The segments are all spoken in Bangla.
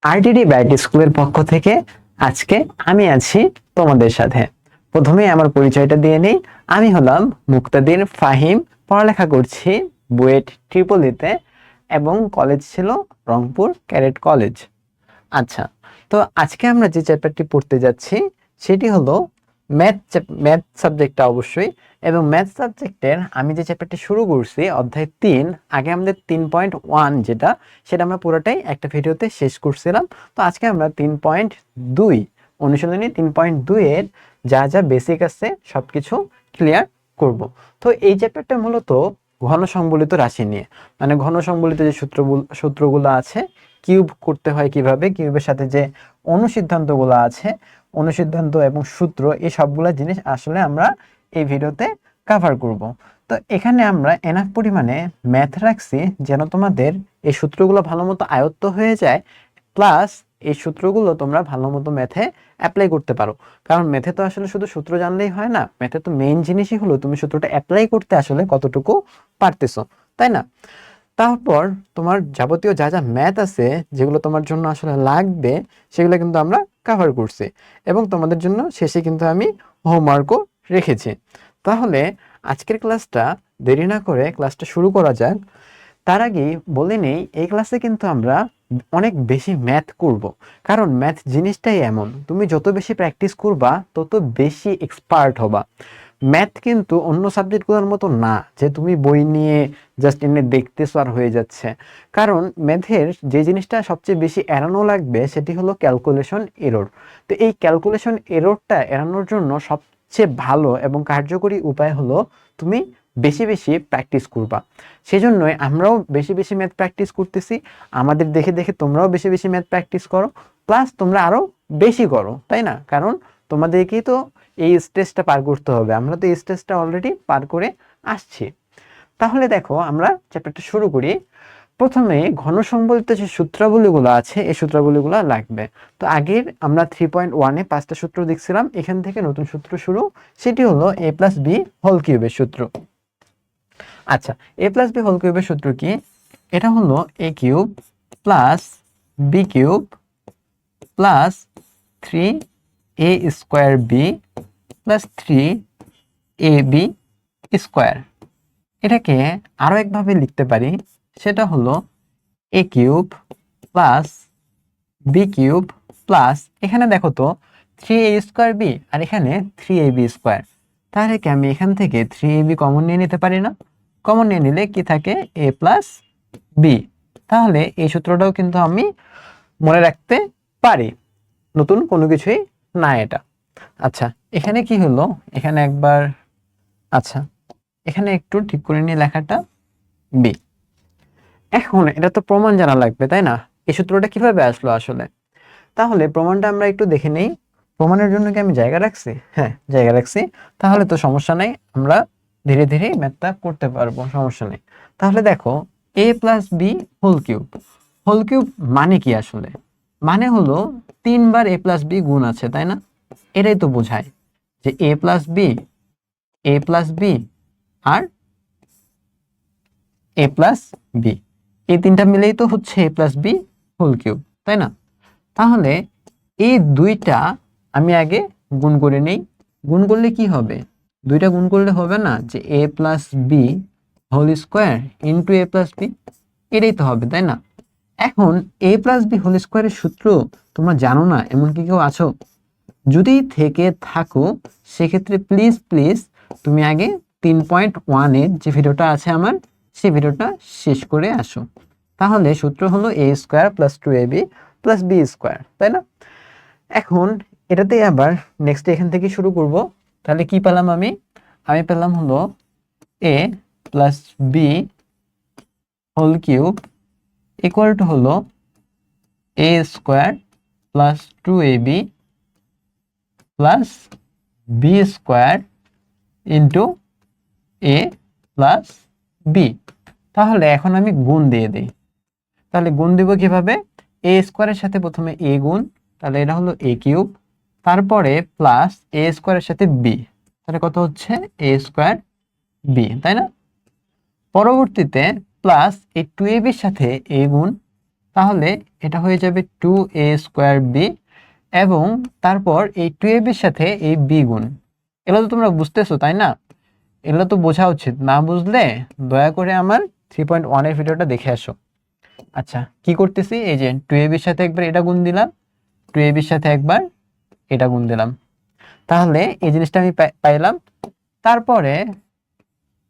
আরটিডি ব্যাট স্কুলের পক্ষ থেকে আজকে আমি আছি তোমাদের সাথে। প্রথমেই আমার পরিচয়টা দিয়ে নেই। আমি হলাম মুক্তাদির ফাহিম, পড়ালেখা করছি বুয়েট ট্রিপলিতে এবং কলেজ ছিল রংপুর ক্যাডেট কলেজ। আচ্ছা, তো আজকে আমরা যে চ্যাপ্টারটি পড়তে যাচ্ছি সেটি হলো ম্যাথ সাবজেক্টটা অবশ্যই। এবং ম্যাথ সাবজেক্টের আমি যে চ্যাপ্টারটি শুরু করছি অধ্যায় 3, আগে আমাদের 3.1 যেটা, সেটা আমরা পুরোটাই একটা ভিডিওতে শেষ করছিলাম। তো আজকে আমরা 3.2 অনুশীলনী 3.2 এর যা যা বেসিক আছে সবকিছু ক্লিয়ার করব। তো এই চ্যাপ্টারটা মূলত ঘন সংবলিত রাশি নিয়ে, মানে ঘন সংবলিত যে সূত্রগুলো আছে, কিউব করতে হয় কিভাবে, কিউবের সাথে যে অনুসিদ্ধান্তগুলো আছে, অনুসিদ্ধান্ত এবং সূত্র, এই সবগুলো জিনিস আসলে আমরা এই ভিডিওতে কভার করব। তো এখানে আমরা এনাফ পরিমাণে ম্যাথ রাখছি যেন তোমাদের এই সূত্রগুলো ভালো মতো আয়ত্ত হয়ে যায়, প্লাস এই সূত্রগুলো তোমরা ভালো মতো ম্যাথে অ্যাপ্লাই করতে পারো। কারণ ম্যাথে তো আসলে শুধু সূত্র জানলেই হয় না, ম্যাথে তো মেইন জিনিসই হলো তুমি সূত্রটা অ্যাপ্লাই করতে আসলে কতটুকু পারতেছো, তাই না? তারপর তোমার যাবতীয় যা যা ম্যাথ আছে যেগুলো তোমার জন্য আসলে লাগবে সেগুলো কিন্তু আমরা কভার করছি, এবং তোমাদের জন্য শেষে কিন্তু আমি হোমওয়ার্কও রেখেছি। তাহলে আজকের ক্লাসটা দেরি না করে ক্লাসটা শুরু করা যাক। তার আগে বলে নেই, এই ক্লাসে কিন্তু আমরা অনেক বেশি ম্যাথ করব। কারণ ম্যাথ জিনিসটাই এমন, তুমি যত বেশি প্র্যাকটিস করবা তত বেশি এক্সপার্ট হবা। ম্যাথ কিন্তু অন্য সাবজেক্টগুলোর মতো না যে তুমি বই নিয়ে জাস্ট এমনি দেখতেছো আর হয়ে যাচ্ছে। কারণ ম্যাথের যে জিনিসটা সবচেয়ে বেশি এড়ানো লাগবে সেটি হলো ক্যালকুলেশন এরর। তো এই ক্যালকুলেশন এররটা এড়ানোর জন্য সবচেয়ে ভালো এবং কার্যকরী উপায় হলো তুমি বেশি বেশি প্র্যাকটিস করবা। সেজন্যই আমরাও বেশি বেশি ম্যাথ প্র্যাকটিস করতেছি। আমাদের দেখে দেখে তোমরাও বেশি বেশি ম্যাথ প্র্যাকটিস করো, প্লাস তোমরা আরও বেশি করো, তাই না? কারণ তোমাদেরকেই তো এই স্টেজটা পার করতে হবে, আমরা তো এই স্টেজটা অলরেডি পার করে আসছি। তাহলে দেখো আমরা চ্যাপ্টারটা শুরু করি। প্রথমে ঘন সংবলিত যে সূত্রাবলীগুলো আছে এই সূত্রাবলীগুলো লাগবে। তো আগের আমরা 3.1-এ 5টা সূত্র দেখছিলাম, এখান থেকে নতুন সূত্র শুরু, সেটি হলো a প্লাস বি হোল কিউবের সূত্র। আচ্ছা, a প্লাস বি হোল কিউবের সূত্র কি? এটা হলো a cube plus B cube plus 3a square B plus 3ab square. এটাকে আরো একভাবে লিখতে পারি, সেটা হলো a cube plus B cube plus, এখানে দেখো তো 3a স্কোয়ার বি আর এখানে 3ab স্কোয়ার, তাহলে কি আমি এখান থেকে 3ab কমন নিয়ে নিতে পারি না? কমন নিয়ে নিলে কি থাকে? a plus b. তাহলে এই সূত্রটাও কিন্তু আমি মনে রাখতে পারি, নতুন কোনো কিছুই না এটা। আচ্ছা, এখানে কি হলো? এখানে একবার, আচ্ছা এখানে একটু ঠিক করে নিয়ে লেখাটা বি। এখন এটা তো প্রমাণ জানা লাগবে, তাই না? এই সূত্রটা কিভাবে আসলো আসলে? তাহলে প্রমাণটা আমরা একটু দেখে নেই। প্রমাণের জন্য কি আমি জায়গা রাখছি? হ্যাঁ, জায়গা রাখছি। তাহলে তো সমস্যা নাই, আমরা ধীরে ধীরে ম্যাথটা করতে পারবো, সমস্যা নেই। তাহলে দেখো, a plus b whole cube. Whole cube মানে কি আসলে? মানে হলো 3বার a প্লাস বি গুণ আছে, তাই না? এটাই তো বোঝায় যে a plus b, a plus b আর a প্লাস বি, এই তিনটা মিলেই তো হচ্ছে a plus b whole cube, তাই না? তাহলে এই দুইটা আমি আগে গুণ করে নেই। গুণ করলে কি হবে? দুইটা গুণ করলে হবে না যে a plus b whole square into a plus b, এটাই তো হবে, তাই না? এখন a প্লাস বি হোল স্কোয়ারের সূত্র তোমরা জানো না এমন কি কেউ আছো? যদি থেকে থাকো সেক্ষেত্রে প্লিজ প্লিজ তুমি আগে 3.1-এর যে ভিডিওটা আছে আমার, সেই ভিডিওটা শেষ করে আসো। তাহলে সূত্র হলো a square plus 2ab plus b square, তাই না? এখন এটাতে আবার নেক্সট এখান থেকে শুরু করব। তাহলে কি পেলাম আমি? আমি পেলাম হলো a plus b whole cube equal to হলো a square plus 2ab plus b square into a plus b. তাহলে এখন আমি গুণ দিয়ে দিই। তাহলে গুণ দিব কিভাবে? এ স্কোয়ারের সাথে প্রথমে এ গুণ, তাহলে এটা হলো এ কিউব, তারপরে প্লাস এ স্কোয়ারের সাথে বি, তাহলে কত হচ্ছে? এ স্কোয়ার বি, তাই না? পরবর্তীতে প্লাস এই 2ab এর সাথে এ গুণ, তাহলে এটা হয়ে যাবে 2a² বি, এবং তারপর এই 2ab এর সাথে এই বি গুণ। এগুলো তো তোমরা বুঝতেছো তাই না? এগুলো তো বোঝা উচিত, না বুঝলে দয়া করে আমার 3.1 এর ভিডিওটা দেখে আসো। আচ্ছা, কি করতেছি, এই যে 2ab এর সাথে একবার এটা গুণ দিলাম, 2ab এর সাথে একবার এটা গুণ দিলাম, তাহলে এই জিনিসটা আমি পাইলাম। তারপরে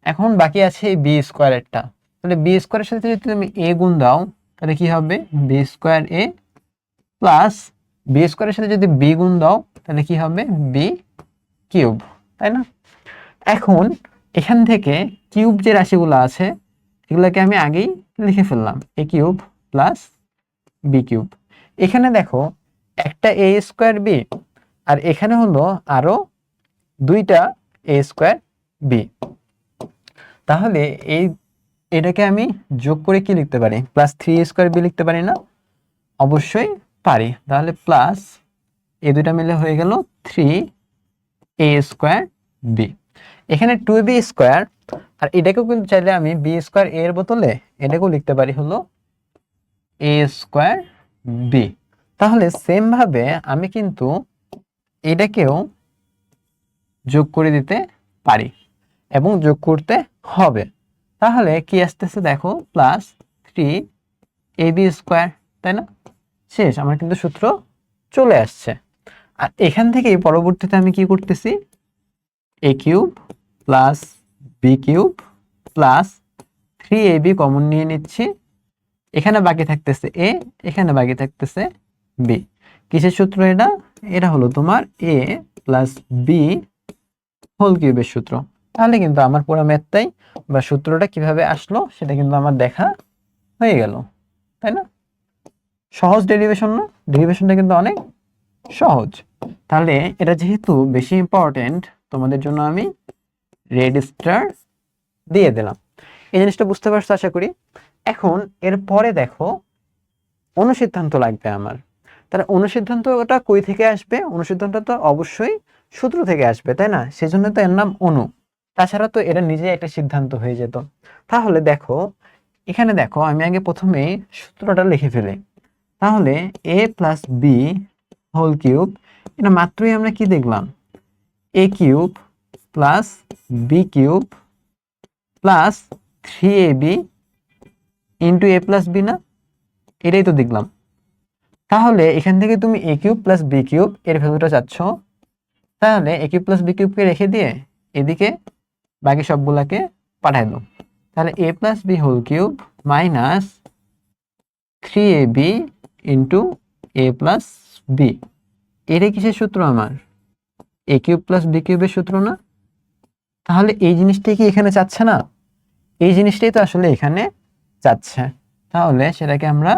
এখন বাকি আছে এই বি স্কোয়ারেরটা। তাহলে বি স্কোয়ারের সাথে যদি তুমি এ গুণ দাও তাহলে কি হবে, বি স্কোয়ার এ প্লাস বি স্কোয়ারের সাথে যদি বি গুণ দাও তাহলে কি হবে, বি কিউব, তাই না? এখন এখান থেকে কিউব যে রাশিগুলো আছে এগুলোকে আমি আগেই লিখে ফেললাম, এ কিউব প্লাস বি কিউব। এখানে দেখো একটা এ স্কোয়ার বি, আর এখানে হলো আরো দুইটা এ স্কোয়ার বি। তাহলে এটাকে আমি যোগ করে কি লিখতে পারি, +3a² বি লিখতে পারি না? অবশ্যই পারি। তাহলে প্লাস এই দুইটা মিলে হয়ে গেল 3a² বি। এখানে 2b², আর এটাকেও কিন্তু চাইলে আমি b² এর বদলে এটাকেও লিখতে পারি হলো a² বি। তাহলে সেম ভাবে আমি কিন্তু এটাকেও যোগ করে দিতে পারি এবং যোগ করতে হবে। তাহলে কি আসতেছে দেখো, +3ab², তাই না? শেষ, আমার কিন্তু সূত্র চলে আসছে। আর এখান থেকে পরবর্তীতে আমি কি করতেছি, a cube plus B cube plus 3ab common নিয়ে নিচ্ছি। এখানে বাকি থাকতেছে এ, এখানে বাকি থাকতেছে বি। কিসের সূত্র এটা? এটা হলো তোমার এ প্লাস বি হোল কিউবের সূত্র। তাহলে কিন্তু আমার পুরো ম্যাথটাই বা সূত্রটা কিভাবে আসলো সেটা কিন্তু আমার দেখা হয়ে গেল, তাই না? সহজ ডেরিভেশন না? ডেরিভেশনটা কিন্তু অনেক সহজ। তাহলে এটা যেহেতু বেশি ইম্পর্টেন্ট, তোমাদের জন্য আমি রেড স্টার দিয়ে দিলাম। এই জিনিসটা বুঝতে পারছো আশা করি। এখন এর পরে দেখো অনুসিদ্ধান্ত লাগবে আমার। তাহলে অনুসিদ্ধান্তটা কই থেকে আসবে? অনুসিদ্ধান্ত তো অবশ্যই সূত্র থেকে আসবে, তাই না? সেজন্য তো এর নাম অনু। তাছাড়া তো এটা নিজে একটা সিদ্ধান্ত হয়ে যেত। তাহলে দেখো এখানে দেখো, আমি আগে প্রথমেই সূত্রটা লিখে ফেলি। তাহলে a plus b whole cube, এটা মাত্রই আমরা কি দেখলাম, a cube plus B cube plus 3ab into a plus b, না? এটাই তো দেখলাম। তাহলে এখান থেকে তুমি a cube plus B cube এর ভ্যালুটা চাচ্ছ, তাহলে এ কিউব প্লাস বি কিউবকে রেখে দিয়ে এদিকে বাকি সবগুলাকে পাঠাই দাও। তাহলে a plus b whole cube minus 3ab into a plus b. এটাই কিসের সূত্র আমার? এ কিউব প্লাস বি কিউবের সূত্র না? তাহলে এই জিনিসটাই কি এখানে চাচ্ছে না? এই জিনিসটাই তো আসলে এখানে চাচ্ছে। তাহলে সেটাকে আমরা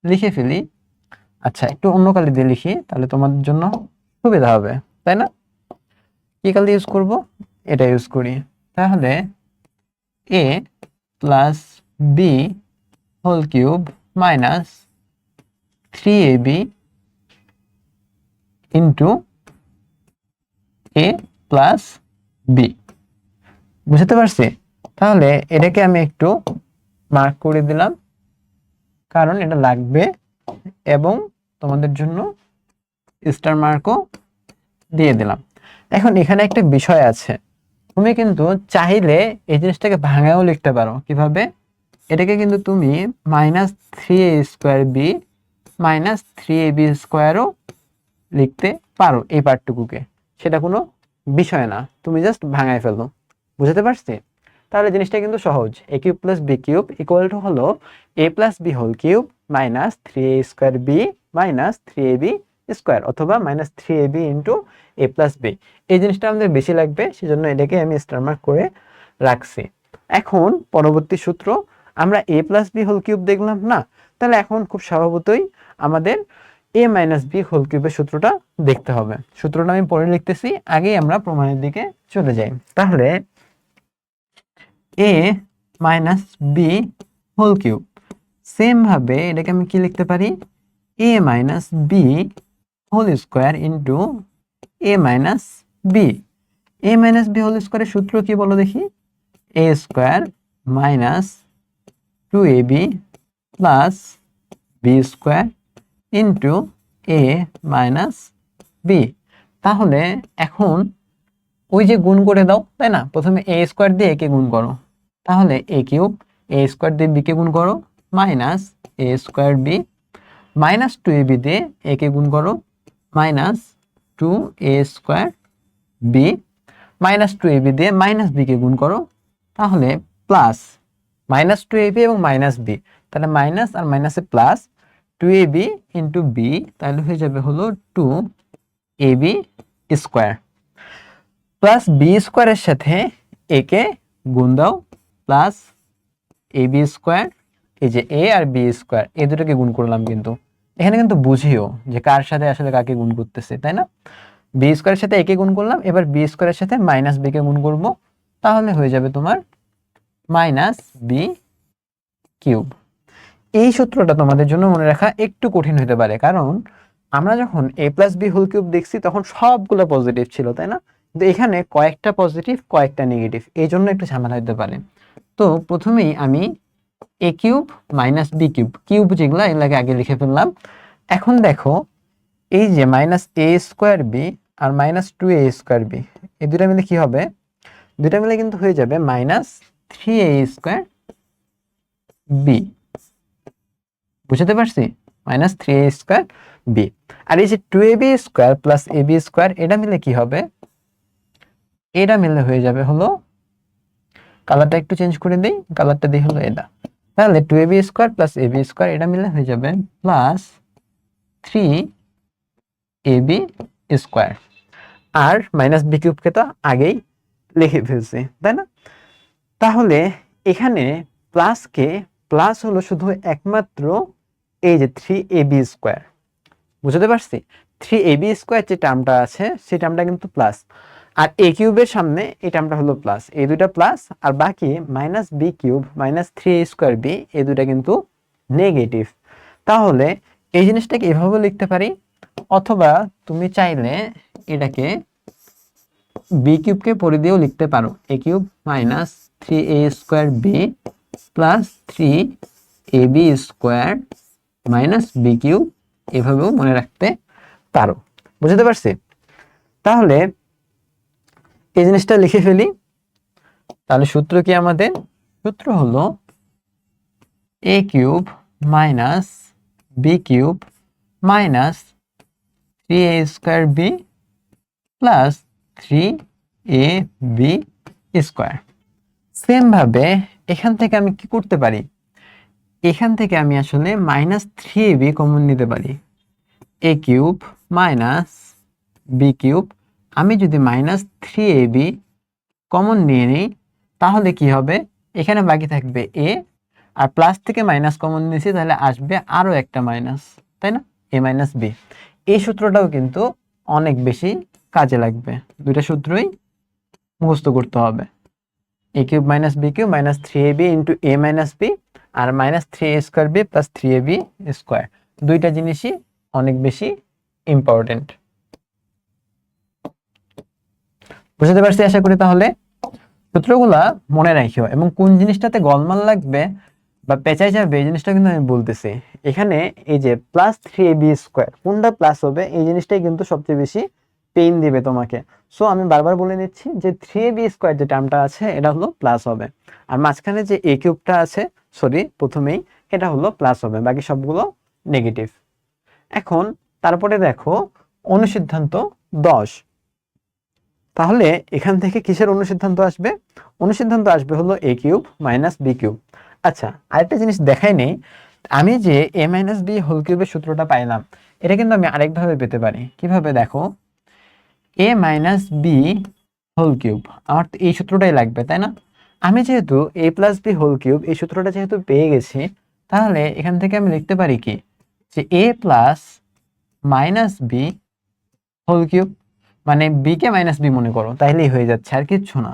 লিখে ফেলি। আচ্ছা, একটু অন্য কালি দিয়ে লিখি, তাহলে তোমাদের জন্য সুবিধা হবে, তাই না? কি কালি ইউজ করব? এটা ইউজ করি। তাহলে a plus b whole cube minus 3ab into a plus b. বুঝতে পারছি? তাহলে এটাকে আমি একটু মার্ক করে দিলাম, কারণ এটা লাগবে, এবং তোমাদের জন্য স্টার মার্কও দিয়ে দিলাম। এখন এখানে একটা বিষয় আছে, তুমি কিন্তু চাইলে এই জিনিসটাকে ভাঙাও লিখতে পারো। কিভাবে? এটাকে কিন্তু তুমি -3a²b -3ab² লিখতে পারো এই পার্টটুকুকে, সেটা কোনো বিষয় না, তুমি জাস্ট ভাঙায় ফেলো। বুঝতে পারছি? তাহলে জিনিসটা কিন্তু সহজ। A cube plus B cube equal to হলো a plus b whole cube -3a² b -3ab² অথবা -3ab into a plus b. এই জিনিসটা আমাদের বেশি লাগবে, সেজন্য এটাকে আমি স্টার মার্ক করে রাখছি। এখন পরবর্তী সূত্র, আমরা এ প্লাস বি হোল কিউব দেখলাম না? তাহলে এখন খুব স্বভাবতই আমাদের এ মাইনাস বি হোল কিউবের সূত্রটা দেখতে হবে। সূত্রটা আমি পরে লিখতেছি, আগেই আমরা প্রমাণের দিকে চলে যাই। তাহলে a minus b whole cube, same ভাবে এটাকে আমি কি লিখতে পারি, a minus b whole square into a minus B. A minus b whole স্কোয়ারের সূত্র কি বলো দেখি? A square minus 2ab plus b square into a minus b. তাহলে এখন ওই যে গুণ করে দাও, তাই না? প্রথমে এ স্কোয়ার দিয়ে একে গুণ করো, তাহলে এ কিউব, এ স্কোয়ার দিয়ে বিকে গুণ করো, minus a square B, minus two A B দিয়ে একে গুণ করো, minus two a square B, minus two A B দিয়ে মাইনাস বিকে গুণ করো, তাহলে plus minus two A B এবং মাইনাস বি, তাহলে মাইনাস আর মাইনাসে প্লাস টু এ বি ইন্টু বি, তাহলে হয়ে যাবে হলো টু এ বি স্কোয়ার, প্লাস বি স্কোয়ারের সাথে একে গুণ দাও, প্লাস এ বি স্কোয়ার, এই যে এ আর বি স্কোয়ার এই দুটোকে গুণ করলাম, কিন্তু এখানে কিন্তু বুঝিও যে কার সাথে আসলে কাকে গুণ করতেছে, তাই না? বি স্কোয়ারের সাথে একে গুণ করলাম, এবার বি স্কোয়ারের সাথে মাইনাস বি কে গুণ করব, তাহলে হয়ে যাবে তোমার মাইনাস বি কিউব। এই সূত্রটা তোমাদের জন্য মনে রাখা একটু কঠিন হতে পারে, কারণ আমরা যখন এ প্লাস বি হোল কিউব দেখছি তখন সবগুলো পজিটিভ ছিল, তাই না? কিন্তু এখানে কয়েকটা পজিটিভ কয়েকটা নেগেটিভ, এই জন্য একটু ঝামেলা হতে পারে। তো প্রথমেই আমি a cube minus b cube, cube যেগুলো এগুলাকে আগে লিখে ফেললাম। এখন দেখো এই যে মাইনাস এ স্কোয়ার বি আর minus two a square b, এই দুটা মিলে কি হবে? দুটা মিলে কিন্তু হয়ে যাবে মাইনাস থ্রি এ স্কোয়ার বি। বুঝতে পারছি? মাইনাস থ্রি এ স্কোয়ার বি। আর এই যে টু এ বি স্কোয়ার প্লাস এ বি স্কোয়ার, এটা মিলে কি হবে? এটা মিলে হয়ে যাবে হলো, কালারটা একটু চেঞ্জ করে দিই, কালারটা দিই হলো এটা, তাহলে টু এ বি স্কোয়ার প্লাস এ বি স্কোয়ার এটা মিলে হয়ে যাবে plus three a b square. R minus B কিউবকে তো আগেই লিখে ফেলছি, তাই না? তাহলে এখানে প্লাসকে প্লাস হলো শুধু একমাত্র এই যে থ্রি এ বি স্কোয়ার, বুঝতে পারছি? থ্রি এ বি স্কোয়ার যে টার্মটা আছে সেই টার্মটা কিন্তু প্লাস, আর এ কিউবের সামনে এই টার্মটা হলো প্লাস, এই দুইটা প্লাস, আর বাকি minus b cube minus three এ স্কোয়ার বি এই দুইটা কিন্তু নেগেটিভ। তাহলে এই জিনিসটাকে এভাবে লিখতে পারি, অথবা তুমি চাইলে এটাকে বি কিউবকে পরে দিয়েও লিখতে পারো, a cube minus three A square B plus three a b square minus b cube, এভাবেও মনে রাখতে পারো। বুঝতে পারছি? তাহলে এই জিনিসটা লিখে ফেলি। তাহলে সূত্র কি আমাদের? সূত্র হলো এ cube minus b cube minus three A square B plus three a b square. Same ভাবে এখান থেকে আমি কি করতে পারি? এখান থেকে আমি আসলে minus three a B common নিতে পারি, a cube minus b cube, আমি যদি minus three a B common নিয়ে নিই তাহলে কি হবে? এখানে বাকি থাকবে এ, আর প্লাস থেকে মাইনাস কমন নিয়েছি তাহলে আসবে আরো একটা মাইনাস, তাই না? এ মাইনাস বি। এই সূত্রটাও কিন্তু অনেক বেশি কাজে লাগবে, দুইটা সূত্রই মুখস্থ করতে হবে। A cube minus b cube minus three a b into a minus b, আর minus three A square B plus three a b square, দুইটা জিনিসই অনেক বেশি ইম্পর্টেন্ট। বুঝতে পারছি আশা করি। তাহলে সূত্রগুলা মনে রাখিও, এবং কোন জিনিসটাতে গলমাল লাগবে বা পেঁচাই যাবে এই জিনিসটা কিন্তু আমি বলতেছি। এখানে এই যে plus three a b square কোনটা প্লাস হবে এই জিনিসটাই কিন্তু সবচেয়ে বেশি পেইন দিবে তোমাকে। সো আমি বারবার বলে নিচ্ছি যে থ্রি এ বি স্কোয়ার যে টার্মটা আছে এটা হলো প্লাস হবে, আর মাঝখানে যে এ কিউবটা আছে, সরি প্রথমেই, এটা হলো প্লাস হবে, বাকি সবগুলো নেগেটিভ। এখন তারপরে দেখো অনুসিদ্ধান্ত 10। তাহলে এখান থেকে কিসের অনুসিদ্ধান্ত আসবে? অনুসিদ্ধান্ত আসবে হলো এ কিউব মাইনাস বি কিউব। আচ্ছা, আরেকটা জিনিস দেখাই নেই, আমি যে এ মাইনাস বি হোল কিউবের সূত্রটা পাইলাম এটা কিন্তু আমি আরেকভাবে পেতে পারি। কিভাবে? দেখো, এ মাইনাস বি হোল কিউব, আমার তো এই সূত্রটাই লাগবে, তাই না? আমি যেহেতু এ প্লাস বি হোল কিউব এই সূত্রটা যেহেতু পেয়ে গেছি, তাহলে এখান থেকে আমি লিখতে পারি কি, যে a plus minus b whole cube, মানে বি কে মাইনাস বি মনে করো, তাইলেই হয়ে যাচ্ছে, আর কিচ্ছু না।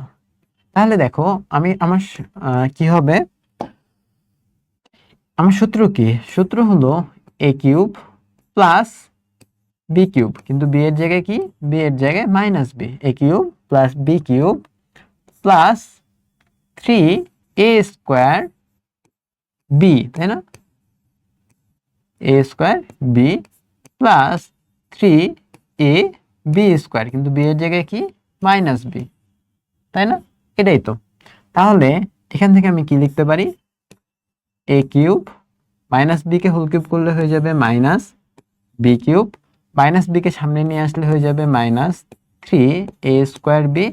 তাহলে দেখো আমি আমার কি হবে, আমার সূত্র কি? সূত্র হলো এ কিউব প্লাস বি কিউব, কিন্তু বি এর জায়গায় কি? বি এর জায়গায় minus B, A cube plus B cube plus three A square B, তাই না? A square B plus 3ab square, কিন্তু বি এর জায়গায় কি মাইনাস বি, তাই না? এটাই তো। তাহলে এখান থেকে আমি কি লিখতে পারি, এ কিউব মাইনাস বি কে হোল কিউব করলে হয়ে যাবে minus b cube, minus b কে সামনে নিয়ে আসলে হয়ে যাবে মাইনাস 3a স্কোয়ার বি,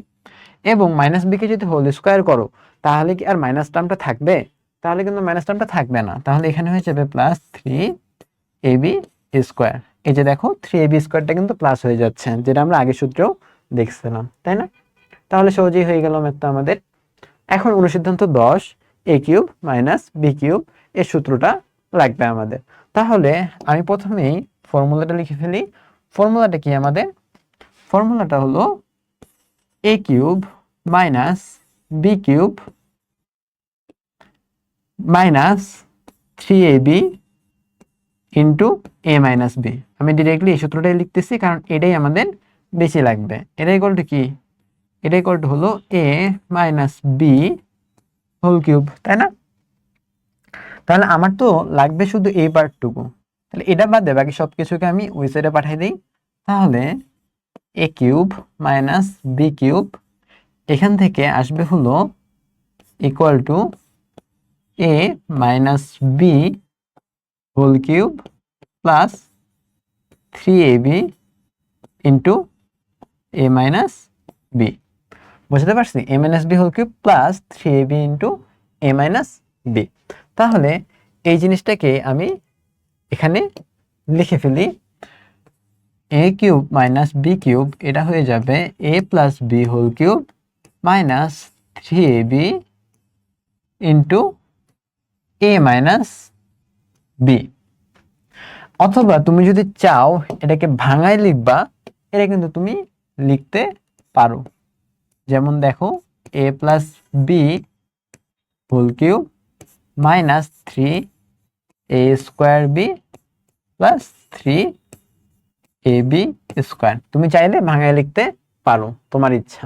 এবং মাইনাস বি কে যদি হোল স্কোয়ার করো তাহলে কি আর মাইনাস টার্মটা থাকবে? তাহলে কিন্তু মাইনাস টার্মটা থাকবে না, তাহলে এখানে হয়ে যাবে প্লাস 3ab স্কোয়ার। এই যে দেখো 3ab স্কোয়ারটা কিন্তু প্লাস হয়ে যাচ্ছে, যেটা আমরা আগের সূত্রেও দেখছিলাম, তাই না? তাহলে সহজেই হয়ে গেল ম্যাথটা আমাদের। এখন অনুসিদ্ধান্ত 10 এ কিউব মাইনাস বি কিউব এর সূত্রটা লাগবে আমাদের। তাহলে আমি প্রথমেই ফর্মুলাটা লিখে ফেলি। ফর্মুলাটা কি আমাদের? ফর্মুলাটা হলো এ cube minus b cube minus 3ab into a minus b. আমি ডিরেক্টলি এই সূত্রটাই লিখতেছি কারণ এটাই আমাদের বেশি লাগবে। এটা ইকুয়াল টু কি? এটা ইকুয়াল টু হলো a minus b whole cube, তাই না? তাহলে আমার তো লাগবে শুধু এই পার্টটুকু, তাহলে এটা বাদে বাকি সব কিছুকে আমি ওই সাইডে পাঠিয়ে দিই। তাহলে a cube minus b cube এখান থেকে আসবে হলো equal to a minus b whole cube plus 3ab into a minus b. বুঝতে পারছি? A minus b whole cube plus 3ab into a minus b. তাহলে এই জিনিসটাকে আমি এখানে লিখে ফেলি, a cube minus b cube এটা হয়ে যাবে a plus b whole cube minus 3ab into a minus b. অথবা তুমি যদি চাও এটাকে ভাঙায় লিখবা, এটা কিন্তু তুমি লিখতে পারো। যেমন দেখো a plus b whole cube minus 3a square B plus 3ab square. তুমি চাইলে ভাঙায় লিখতে পারো, তোমার ইচ্ছা।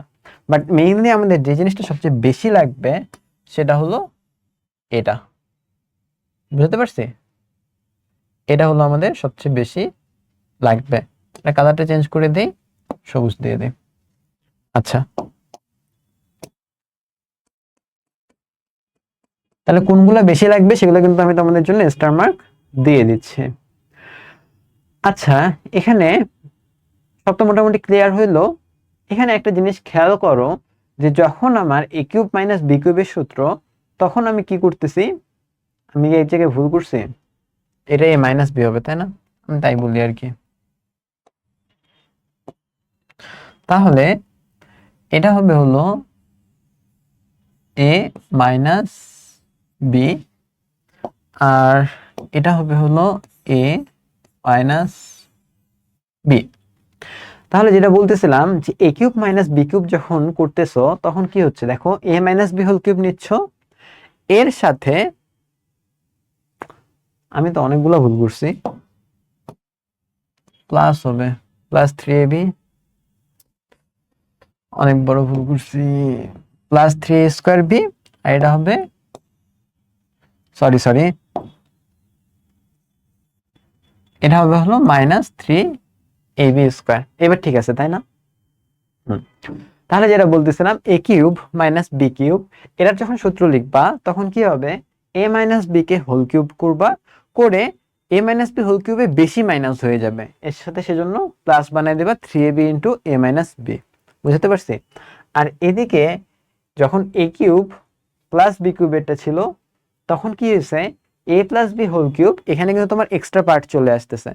বাট মেইনলি আমাদের যে জিনিসটা সবচেয়ে বেশি লাগবে সেটা হলো এটা। বুঝতে পারছি? এটা হলো আমাদের সবচেয়ে বেশি লাগবে। কালারটা চেঞ্জ করে দিই, সবুজ দিয়ে দিই। আচ্ছা, তাহলে কোনগুলো বেশি লাগবে সেগুলো কিন্তু আমি তোমাদের জন্য স্টার মার্ক দিয়ে দিচ্ছি। আচ্ছা, এখানে সব তো মোটামুটি ক্লিয়ার হইলো। এখানে একটা জিনিস খেয়াল করো যে যখন আমার এ কিউব মাইনাস বি কিউবের সূত্র, তখন আমি কি করতেছি? আমি এই জায়গায় ভুল করছি, এটা এ মাইনাস বি হবে, তাই না? আমি তাই বলি আর কি। তাহলে এটা হবে হলো এ মাইনাস বি, আর এটা হবে হলো এ মাইনাস বি। তাহলে যেটা বলতেছিলাম যে a cube minus b cube যখন করতেছো তখন কি হচ্ছে দেখো, এ মাইনাস বি হোল কিউব নিচ্ছ, এর সাথে আমি তো অনেকগুলো ভুল করছি, প্লাস হবে প্লাস 3ab, অনেক বড় ভুল করছি, প্লাস 3 স্কোয়ার বি, আর এটা হবে সরি এটা হবে হলো মাইনাস 3ab স্কোয়ার। এবার ঠিক আছে, তাই না? তাহলে যেটা বলতেছিলাম এ কিউব মাইনাস বি কিউব, এটার যখন সূত্র লিখবা তখন কি হবে, এ মাইনাস বি কে হোল কিউব করবা, করে এ মাইনাস বি হোল কিউবে বেশি মাইনাস হয়ে যাবে এর সাথে, সেজন্য প্লাস বানাই দেবা 3ab into a minus b. বুঝতে পারছি? আর এদিকে যখন এ কিউব প্লাস বি কিউবেরটা ছিল তখন কি হয়েছে, এ প্লাস বি হোল কিউব, এখানে কিন্তু তোমার এক্সট্রা পার্ট চলে আসতেছে।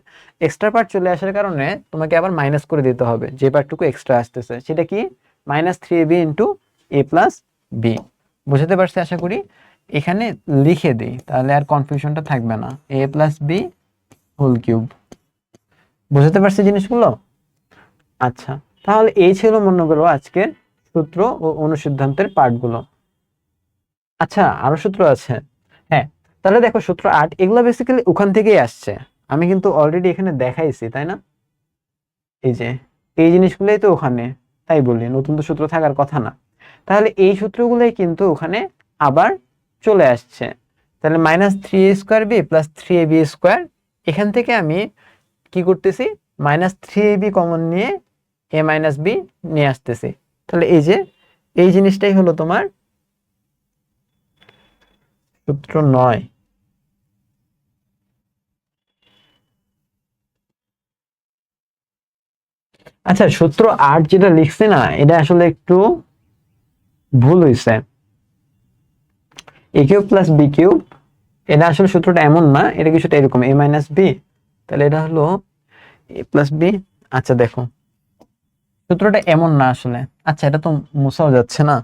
এক্সট্রা পার্ট চলে আসার কারণে তোমাকে আবার মাইনাস করে দিতে হবে, যে পার্টটুকু এক্সট্রা আসতেছে সেটা কি minus 3ab into a plus b. বুঝতে পারছি আশা করি? এখানে লিখে দিই তাহলে আর কনফিউশনটা থাকবে না, a plus b whole cube. বুঝতে পারছি জিনিসগুলো? আচ্ছা, তাহলে এই ছিল মনে করো আজকের সূত্র ও অনুসিদ্ধান্তের পার্টগুলো। আচ্ছা, আরো সূত্র আছে। হ্যাঁ, তাহলে দেখো সূত্র 8, এগুলো বেসিক্যালি ওখান থেকেই আসছে, আমি কিন্তু অলরেডি এখানে দেখাইছি, তাই না? এই যে এই জিনিসগুলোই তো ওখানে, তাই বলি নতুন তো সূত্র থাকার কথা না। তাহলে এই সূত্রগুলোই কিন্তু ওখানে আবার চলে আসছে। তাহলে minus 3a square B plus 3ab square, এখান থেকে আমি কি করতেছি, -3ab কমন নিয়ে a - b নিয়ে আসতেছি। তাহলে এই যে এই জিনিসটাই হলো তোমার সূত্র 9। আচ্ছা, সূত্র 8 যেটা লিখছি না, এটা আসলে একটু ভুল হয়েছে। a cube plus b cube, এটা আসলে সূত্রটা এমন না, এটা কিছুটা এরকম a - b। তাহলে এটা হলো a প্লাস b। আচ্ছা দেখো, সূত্রটা এমন না আসলে। আচ্ছা, এটা তো মুছাও যাচ্ছে না,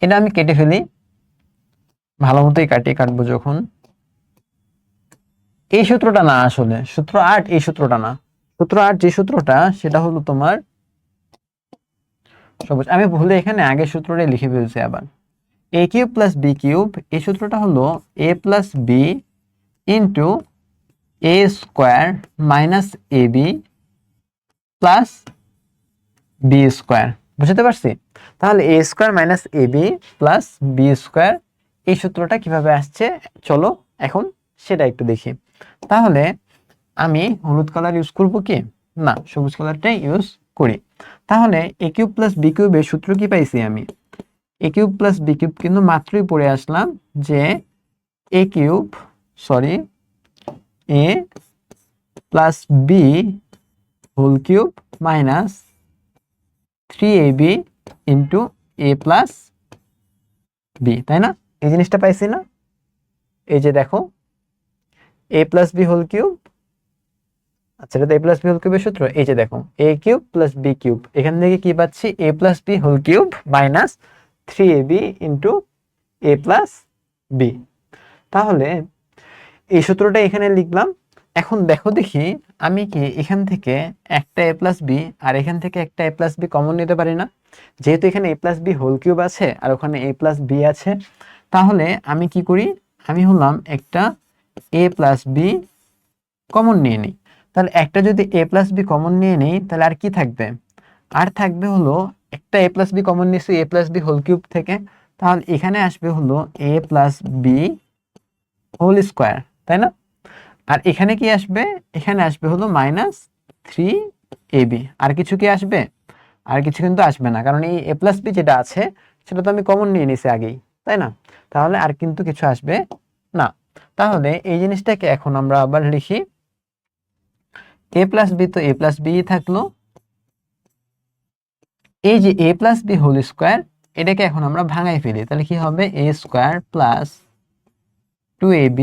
এটা আমি কেটে ফেলি। ভালো মতোই কাটবো যখন। এই সূত্রটা না আসলে, সূত্র 8 এই সূত্রটা না। সূত্র 8 যে সূত্রটা, সেটা হলো তোমার সবুজ। আমি ভুলে এখানে আগের সূত্রটাই লিখে ফেলছি আবার। a cube plus b cube, এই সূত্রটা হলো a plus b into a square minus ab plus b square. বুঝতে পারছি? তাহলে a square minus ab plus b square, এই সূত্রটা কিভাবে আসছে চলো এখন সেটা একটু দেখি। তাহলে আমি হলুদ কালার ইউজ করব কি? না, সবুজ কালারটাই ইউজ করি। তাহলে a কিউব প্লাস b কিউবের সূত্র কি পাইছি আমি? a cube plus b cube কিন্তু মাত্রই পড়ে আসলাম যে a cube, sorry, a plus b whole cube minus 3ab into a plus b, তাই না? এই জিনিসটা পাইছি না? এই যে দেখো, a plus b whole cube. আচ্ছা, এটা তো a প্লাস b হোল কিউবের সূত্র। এই যে দেখো, a cube plus b cube, এখান থেকে কি পাচ্ছি? a plus b whole cube minus 3ab into a plus b। তাহলে এই সূত্রটা এখানে লিখলাম। এখন দেখো দেখি, আমি কি এখান থেকে একটা a প্লাস b আর এখান থেকে একটা a প্লাস b কমন নিতে পারি না? যেহেতু এখানে a plus b whole cube আছে আর ওখানে a প্লাস b আছে, তাহলে আমি কি করি? আমি হলাম একটা a প্লাস b কমন নিয়ে নিই। তাহলে একটা যদি a প্লাস b কমন নিয়ে নিই, তাহলে আর কি থাকবে? আর থাকবে হলো একটা a প্লাস b কমন নিয়েছি a plus b whole cube থেকে, তাহলে এখানে আসবে হলো a plus b whole square, তাই না? আর এখানে কি আসবে? এখানে আসবে হলো -3ab। আর কিছু কি আসবে? আর কিছু কিন্তু আসবে না, কারণ এই a প্লাস b যেটা আছে সেটা তো আমি কমন নিয়ে নিছি আগেই, তাই না? তাহলে আর কিন্তু কিছু আসবে না। তাহলে এই জিনিসটাকে এখন আমরা আবার লিখি, a প্লাস b তো a প্লাস b থাকলো, এই যে a plus b whole square, এটাকে এখন আমরা ভাঙাই ফেলি। তাহলে কি হবে? a square plus 2ab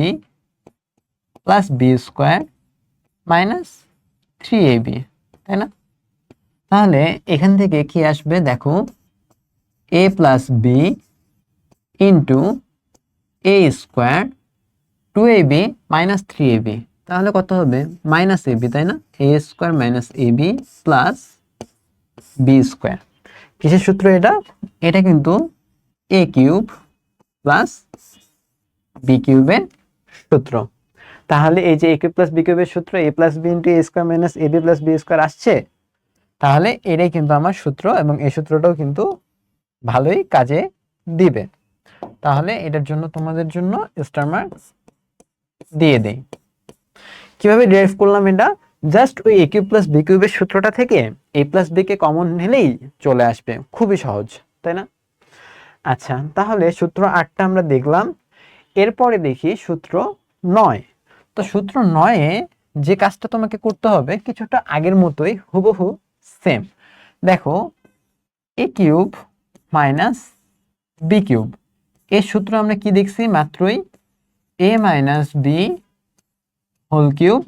plus b square minus 3ab, তাই না? তাহলে এখান থেকে কি আসবে দেখো, a plus b into a square 2ab minus 3ab, তাহলে কত হবে? মাইনাস ab, তাই না? a square minus ab plus b square. কিসের সূত্র এটা? এটা কিন্তু a কিউব প্লাস b কিউবের সূত্র। তাহলে এই যে a কিউব প্লাস b কিউবের সূত্র, a plus b into a square minus ab plus b square আসছে, তাহলে এটাই কিন্তু আমার সূত্র এবং এই সূত্রটাও কিন্তু ভালোই কাজে দিবে। তাহলে এটার জন্য তোমাদের জন্য স্টার মার্ক দিয়ে দেই। কিভাবে ডেরাইভ করলাম এটা? জাস্ট ওই a কিউব প্লাস b কিউবের সূত্রটা থেকে a plus b K common নিলেই চলে আসবে, খুবই সহজ, তাই না? আচ্ছা, তাহলে সূত্র 8টা আমরা দেখলাম। এরপরে দেখি সূত্র 9। তো সূত্র 9-এ যে কাজটা তোমাকে করতে হবে কিছুটা আগের মতোই, হুবহু সেম। দেখো, a cube minus b cube, এর সূত্র আমরা কি দেখছি মাত্রই? a minus b whole cube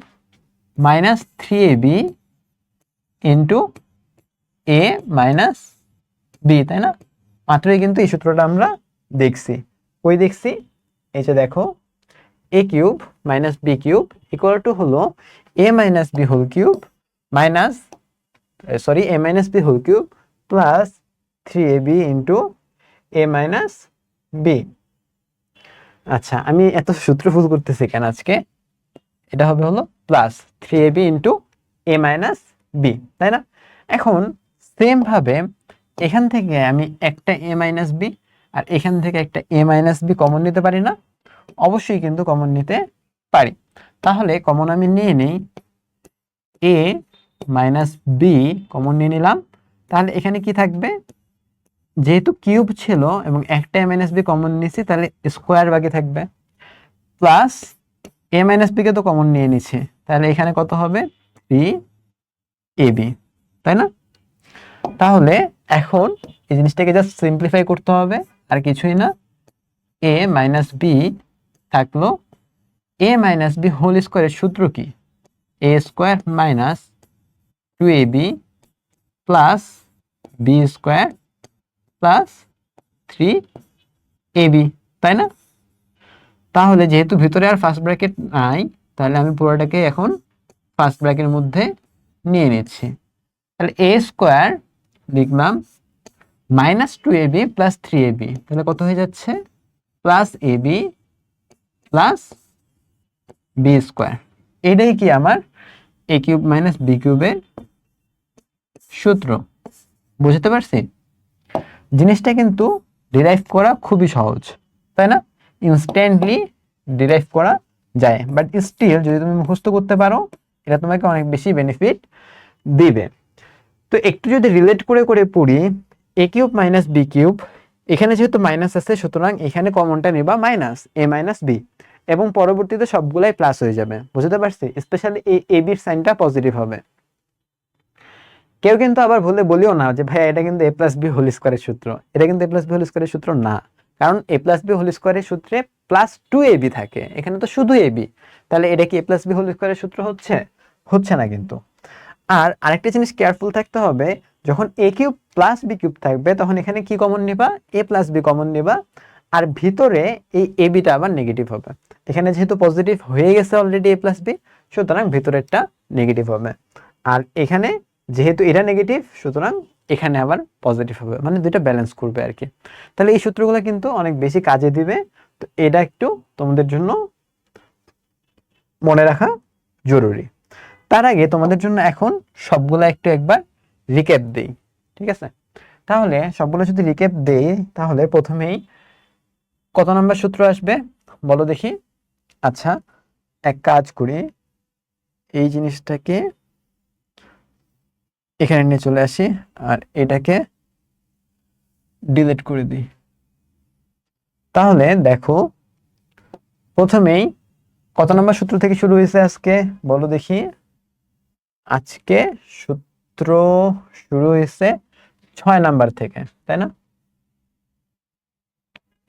minus 3ab into a minus b, তাই না? মাত্রই কিন্তু এই সূত্রটা আমরা দেখছি। কই দেখছি? এই যে দেখো, a cube minus b cube equal to হলো a minus b whole cube minus, sorry, a minus b whole cube plus 3ab into a minus b। আচ্ছা, আমি এত সূত্র ভুল করতেছি কেন আজকে? এটা হবে হলো plus 3ab into a minus b, তাই না? এখন সেম ভাবে এখান থেকে আমি একটা a মাইনাস b আর এখান থেকে একটা a মাইনাস b কমন নিতে পারি না? অবশ্যই কিন্তু কমন নিতে পারি। তাহলে কমন আমি নিয়ে নিই, এ মাইনাস বি কমন নিয়ে নিলাম। তাহলে এখানে কি থাকবে, যেহেতু কিউব ছিল এবং একটা এ মাইনাস বি কমন নিয়েছি, তাহলে স্কোয়ার বাকি থাকবে, প্লাস এ মাইনাস বি কে তো কমন নিয়ে নিছি, তাহলে এখানে কত হবে, 3ab, তাই না? তাহলে এখন এই জিনিসটাকে জাস্ট সিম্পলিফাই করতে হবে, আর কিছুই না। এ মাইনাস বি থাকলো, এ মাইনাস বি হোল স্কোয়ারের সূত্র কি, a square minus 2ab plus b square plus 3ab, তাই না? তাহলে যেহেতু ভিতরে আর ফার্স্ট ব্র্যাকেট নাই, তাহলে আমি পুরোটাকে এখন ফার্স্ট ব্র্যাকেটের মধ্যে নিয়ে নিচ্ছি। তাহলে এ স্কোয়ার লিখলাম মাইনাস 2ab প্লাস 3ab, তাহলে কত হয়ে যাচ্ছে, plus ab plus b square. এটাই কি আমার এ কিউব মাইনাস বি কিউবের সূত্র। বুঝতে পারছি? জিনিসটা কিন্তু ডিরাইভ করা খুবই সহজ, তাই না? ইনস্ট্যান্টলি ডিরাইভ করা যায়, বাট স্টিল যদি তুমি মুখস্থ করতে পারো, এটা তোমাকে অনেক বেশি বেনিফিট দিবে। তো একটু যদি রিলেট করে করে পড়ি, এ কিউব মাইনাস বি কিউব, এখানে যেহেতু মাইনাস আছে, সুতরাং এখানে কমনটা নেবা মাইনাস এ মাইনাস বি, এবং পরবর্তীতে সবগুলাই প্লাস হয়ে যাবে। বুঝতে পারছি? স্পেশালি এই এ বির সাইনটা পজিটিভ হবে। কেউ কিন্তু আবার বলিও না যে ভাই এটা কিন্তু এ প্লাস বি হোল স্কোয়ারের সূত্র, এটা কিন্তু এ প্লাস বি হোল স্কোয়ারের সূত্র না, কারণ এ প্লাস বি হোল স্কোয়ারের সূত্রে প্লাস 2ab থাকে, এখানে তো শুধু এবি, তাহলে এটা কি এ প্লাস বি হোল স্কোয়ারের সূত্র হচ্ছে? হচ্ছে না কিন্তু। আর আরেকটা জিনিস কেয়ারফুল থাকতে হবে, যখন এ কিউব প্লাস বি কিউব থাকবে, তখন এখানে কি কমন নিবা, এ প্লাস বি কমন নিবা, আর ভিতরে এই এ বিটা আবার নেগেটিভ হবে। এখানে যেহেতু পজিটিভ হয়ে গেছে অলরেডি এ প্লাস বি, সুতরাং ভিতরেরটা নেগেটিভ হবে, আর এখানে যেহেতু এটা নেগেটিভ, সুতরাং এখানে আবার পজিটিভ হবে, মানে দুইটা ব্যালেন্স করবে আর কি। তাহলে এই সূত্রগুলো কিন্তু অনেক বেশি কাজে দিবে, তো এটা একটু তোমাদের জন্য মনে রাখা জরুরি। তার আগে তোমাদের জন্য এখন সবগুলো একটু একবার রিক্যাপ দেই, ঠিক আছে? তাহলে সবগুলো যদি রিক্যাপ দেই, তাহলে প্রথমেই কত নাম্বার সূত্র আসবে বলো দেখি। আচ্ছা, এক কাজ করি, এই জিনিসটাকে এখানে নিয়ে চলে আসি, আর এটাকে ডিলিট করে দিই। তাহলে দেখো, প্রথমেই কত নাম্বার সূত্র থেকে শুরু হয়েছে আজকে বলো দেখি। আজকে সূত্র শুরু হয়েছে 6 নাম্বার থেকে, তাই না?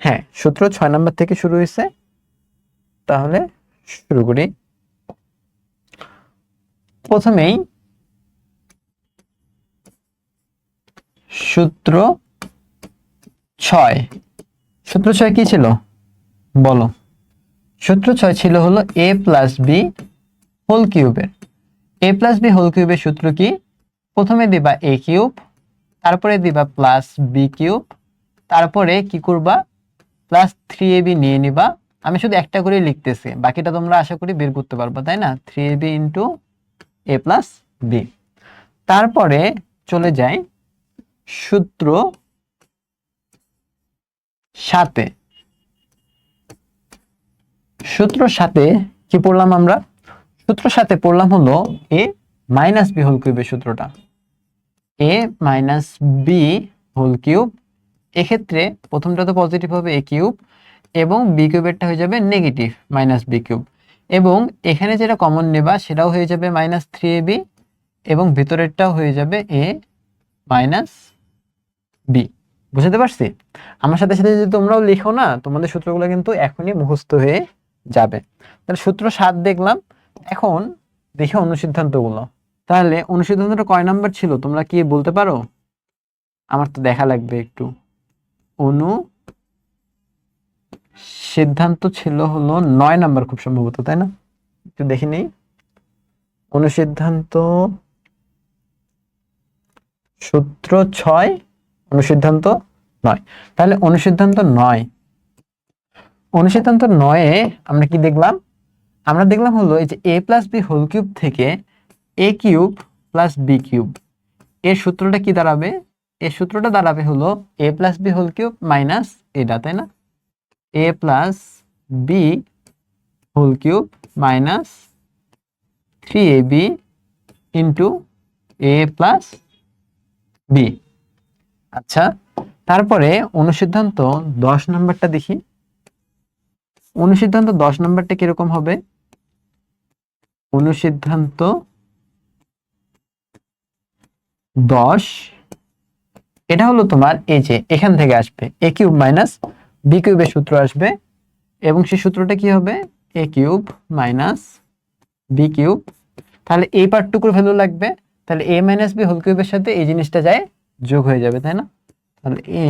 হ্যাঁ, সূত্র 6 নাম্বার থেকে শুরু হয়েছে। তাহলে শুরু করি। প্রথমেই সূত্র 6, সূত্র 6 কি ছিল বলো? সূত্র 6 ছিল হলো এ প্লাস বি হোল কিউবের। এ প্লাস বি হোল কিউবের সূত্র কি, প্রথমে দিবা এ কিউব, তারপরে দিবা প্লাস বি কিউব, তারপরে কি করবা, প্লাস 3ab নিয়ে নিবা। আমি শুধু একটা করে লিখতেছি, বাকিটা তোমরা আশা করি বের করতে পারবা, তাই না? 3ab into a plus B. তারপরে চলে যাই সূত্র 7-এ। সূত্র 7-এ কি পড়লাম আমরা? সূত্র 7-এ পড়লাম হলো এ মাইনাস বি হোল কিউবের সূত্রটা, এ মাইনাস বি হোল কিউব। এক্ষেত্রে প্রথমটা তো পজিটিভ হবে এ কিউব, এবং বি কিউবেরটা হয়ে যাবে নেগেটিভ মাইনাস বি কিউব, এবং এখানে যেটা কমন নেবা সেটাও হয়ে যাবে মাইনাস 3ab, এবং ভিতরেরটাও হয়ে যাবে এ মাইনাস বি। বুঝতে পারছি? আমার সাথে সাথে যদি তোমরাও লিখো না, তোমাদের সূত্রগুলো কিন্তু এখনই মুখস্থ হয়ে যাবে। তাহলে সূত্র 7 দেখলাম, এখন দেখি অনুসিদ্ধান্তগুলো। তাহলে অনুসিদ্ধান্তটা কয় নাম্বার ছিল তোমরা কি বলতে পারো? আমার তো দেখা লাগবে একটু। সিদ্ধান্ত ছিল হলো 9 নাম্বার খুব সম্ভবত, তাই না? একটু দেখে নেই। অনুসিদ্ধান্ত সূত্র 6, অনুসিদ্ধান্ত 9। তাহলে অনুসিদ্ধান্ত 9, অনুসিদ্ধান্ত 9-এ আমরা কি দেখলাম? আমরা দেখলাম হলো এই যে a plus b whole cube থেকে a cube plus B cube, এর সূত্রটা কি দাঁড়াবে? এর সূত্রটা দাঁড়াবে হলো a plus b whole cube minus এটা, তাই না? A plus b whole cube minus 3ab into a plus b. আচ্ছা, তারপরে অনুসিদ্ধান্ত 10 নম্বরটা দেখি। অনুসিদ্ধান্ত 10 নম্বরটা কিরকম হবে? অনুসিদ্ধান্ত 10 এটা হলো তোমার এই যে এখান থেকে আসবে a কিউব মাইনাস b কিউবের সূত্র আসবে, এবং সেই সূত্রটা কি হবে? a cube minus b cube. তাহলে এই পার্টটুকুর ভ্যালু লাগবে, তাহলে a মাইনাস b হোল কিউবের সাথে এই জিনিসটা যায় যোগ হয়ে যাবে, তাই না? তাহলে a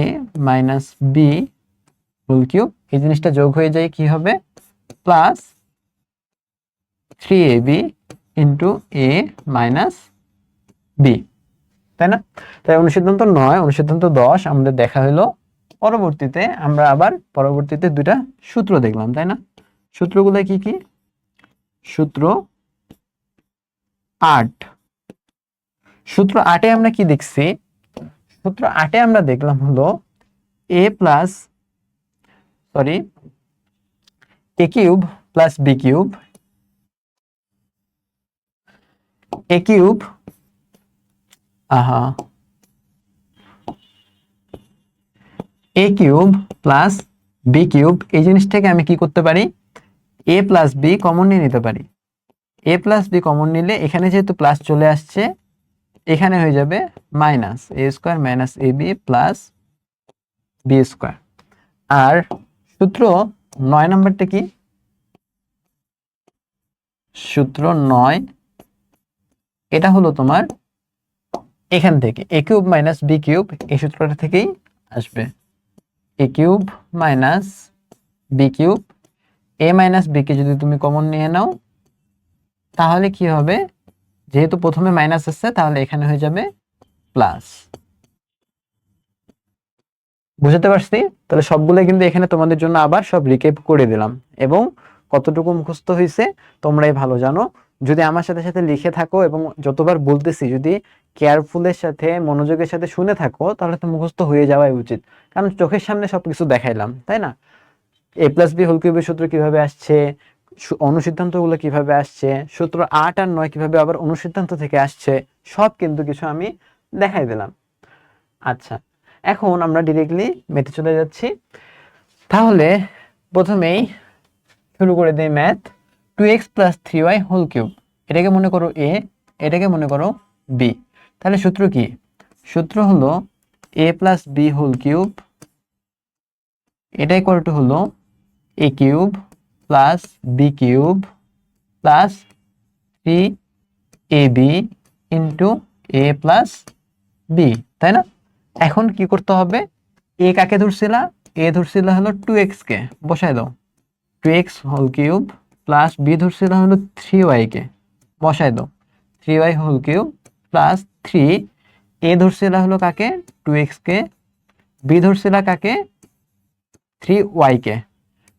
minus b whole cube এই জিনিসটা যোগ হয়ে যায় কি হবে? Plus 3ab into a minus b, তাই না? তাই অনুসিদ্ধান্ত 9 অনুসিদ্ধান্ত 10 আমাদের দেখা হলো। পরবর্তীতে আমরা আবার দুইটা সূত্র দেখলাম, তাই না? সূত্রগুলো কি কি? সূত্র 8। সূত্র 8 আমরা কি দেখছি? সূত্র 8 আমরা দেখলাম হলো a cube plus b cube, a cube a cube plus b cube এই জিনিসটাকে আমি কি করতে পারি? a প্লাস b কমন নিয়ে নিতে পারি। a প্লাস b কমন নিলে এখানে যেহেতু প্লাস চলে আসছে, এখানে হয়ে যাবে minus a square minus ab plus b square. আর সূত্র 9 নম্বরটা কি? সূত্র 9 এটা হলো তোমার এখান থেকে a cube minus b cube এই সূত্রটা থেকেই আসবে। a cube minus b cube, a minus b কে যদি তুমি কমন নিয়ে নাও তাহলে কি হবে? যেহেতু প্রথমে মাইনাস আসছে তাহলে এখানে হয়ে যাবে প্লাস। বুঝতে পারছি? তাহলে সবগুলো কিন্তু এখানে তোমাদের জন্য আবার সব রিক্যাপ করে দিলাম, এবং কতটুকু মুখস্থ হয়েছে তোমরাই ভালো জানো। যদি আমার সাথে সাথে লিখে থাকো এবং যতবার বলতেছি যদি কেয়ারফুলের সাথে মনোযোগের সাথে শুনে থাকো তাহলে তো মুখস্থ হয়ে যাওয়াই উচিত, কারণ চোখের সামনে সবকিছু দেখাইলাম, তাই না? a প্লাস বি হোল কিউবের সূত্র কিভাবে আসছে, অনুসিদ্ধান্তগুলো কিভাবে আসছে, সূত্র 8 আর 9 কিভাবে আবার অনুসিদ্ধান্ত থেকে আসছে, সব কিন্তু কিছু আমি দেখাই দিলাম। আচ্ছা, এখন আমরা ডিরেক্টলি ম্যাথে চলে যাচ্ছি। তাহলে প্রথমেই শুরু করে দেই math. 2x plus 3y whole cube, এটাকে মনে করো a, এটাকে মনে করো b। তাহলে সূত্র কি? সূত্র হলো a plus b whole cube, এটা ইকুয়াল টু হলো a cube plus b cube plus 3ab into a plus b, তাই না? এখন কি করতে হবে? a কাকে ধরছিলা? a ধরছিলা হলো 2x কে, বসায় দাও। 2x whole cube plus b ধরছিলা হলো 3y কে, বসায় দাও। 3y whole cube plus 3, a ধরছিলা হলো কাকে? 2x কে, b ধরছিলা কাকে? 3y কে,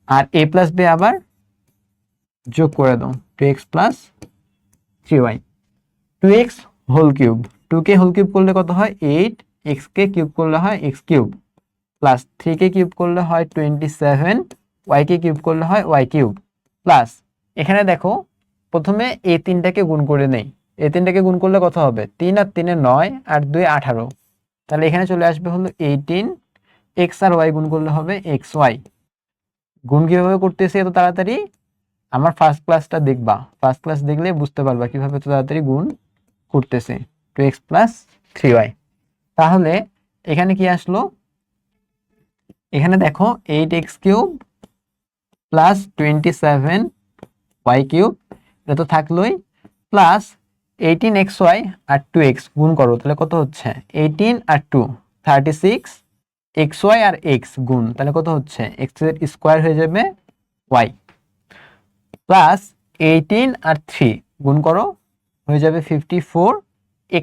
আর a প্লাস b আবার যোগ করে দাও, 2x plus 3y। 2x whole cube, 2 কে হোল কিউব করলে কত হয়? 8, x কে কিউব করলে হয় x cube, plus 3 K cube করলে হয় 27, y কে কিউব করলে হয় y কিউব, প্লাস এখানে দেখো প্রথমে এই তিনটাকে গুণ করে নেই। এই তিনটাকে গুণ করলে কত হবে? 3 আর 3 9 আর 2 18, তাহলে এখানে চলে আসবে হলো 18, x আর y গুণ করলে হবে xy। গুণ কিভাবে করতেছি এত তাড়াতাড়ি? আমার ফার্স্ট ক্লাসটা দেখবা, ফার্স্ট ক্লাস দেখলে বুঝতে পারবা কিভাবে এত তাড়াতাড়ি গুণ করতেছে। 2x plus 3y। তাহলে এখানে কি আসলো? এখানে দেখো 8x cube plus 27y cube, এটা তো থাকলোই, প্লাস 18xy আর 2x গুণ করো, তাহলে কত হচ্ছে? 18 আর 2 36, xy আর x গুণ, তাহলে কত হচ্ছে? x এর স্কোয়ার হয়ে যাবে y, প্লাস 18 আর 3 গুণ করো হয়ে যাবে 54,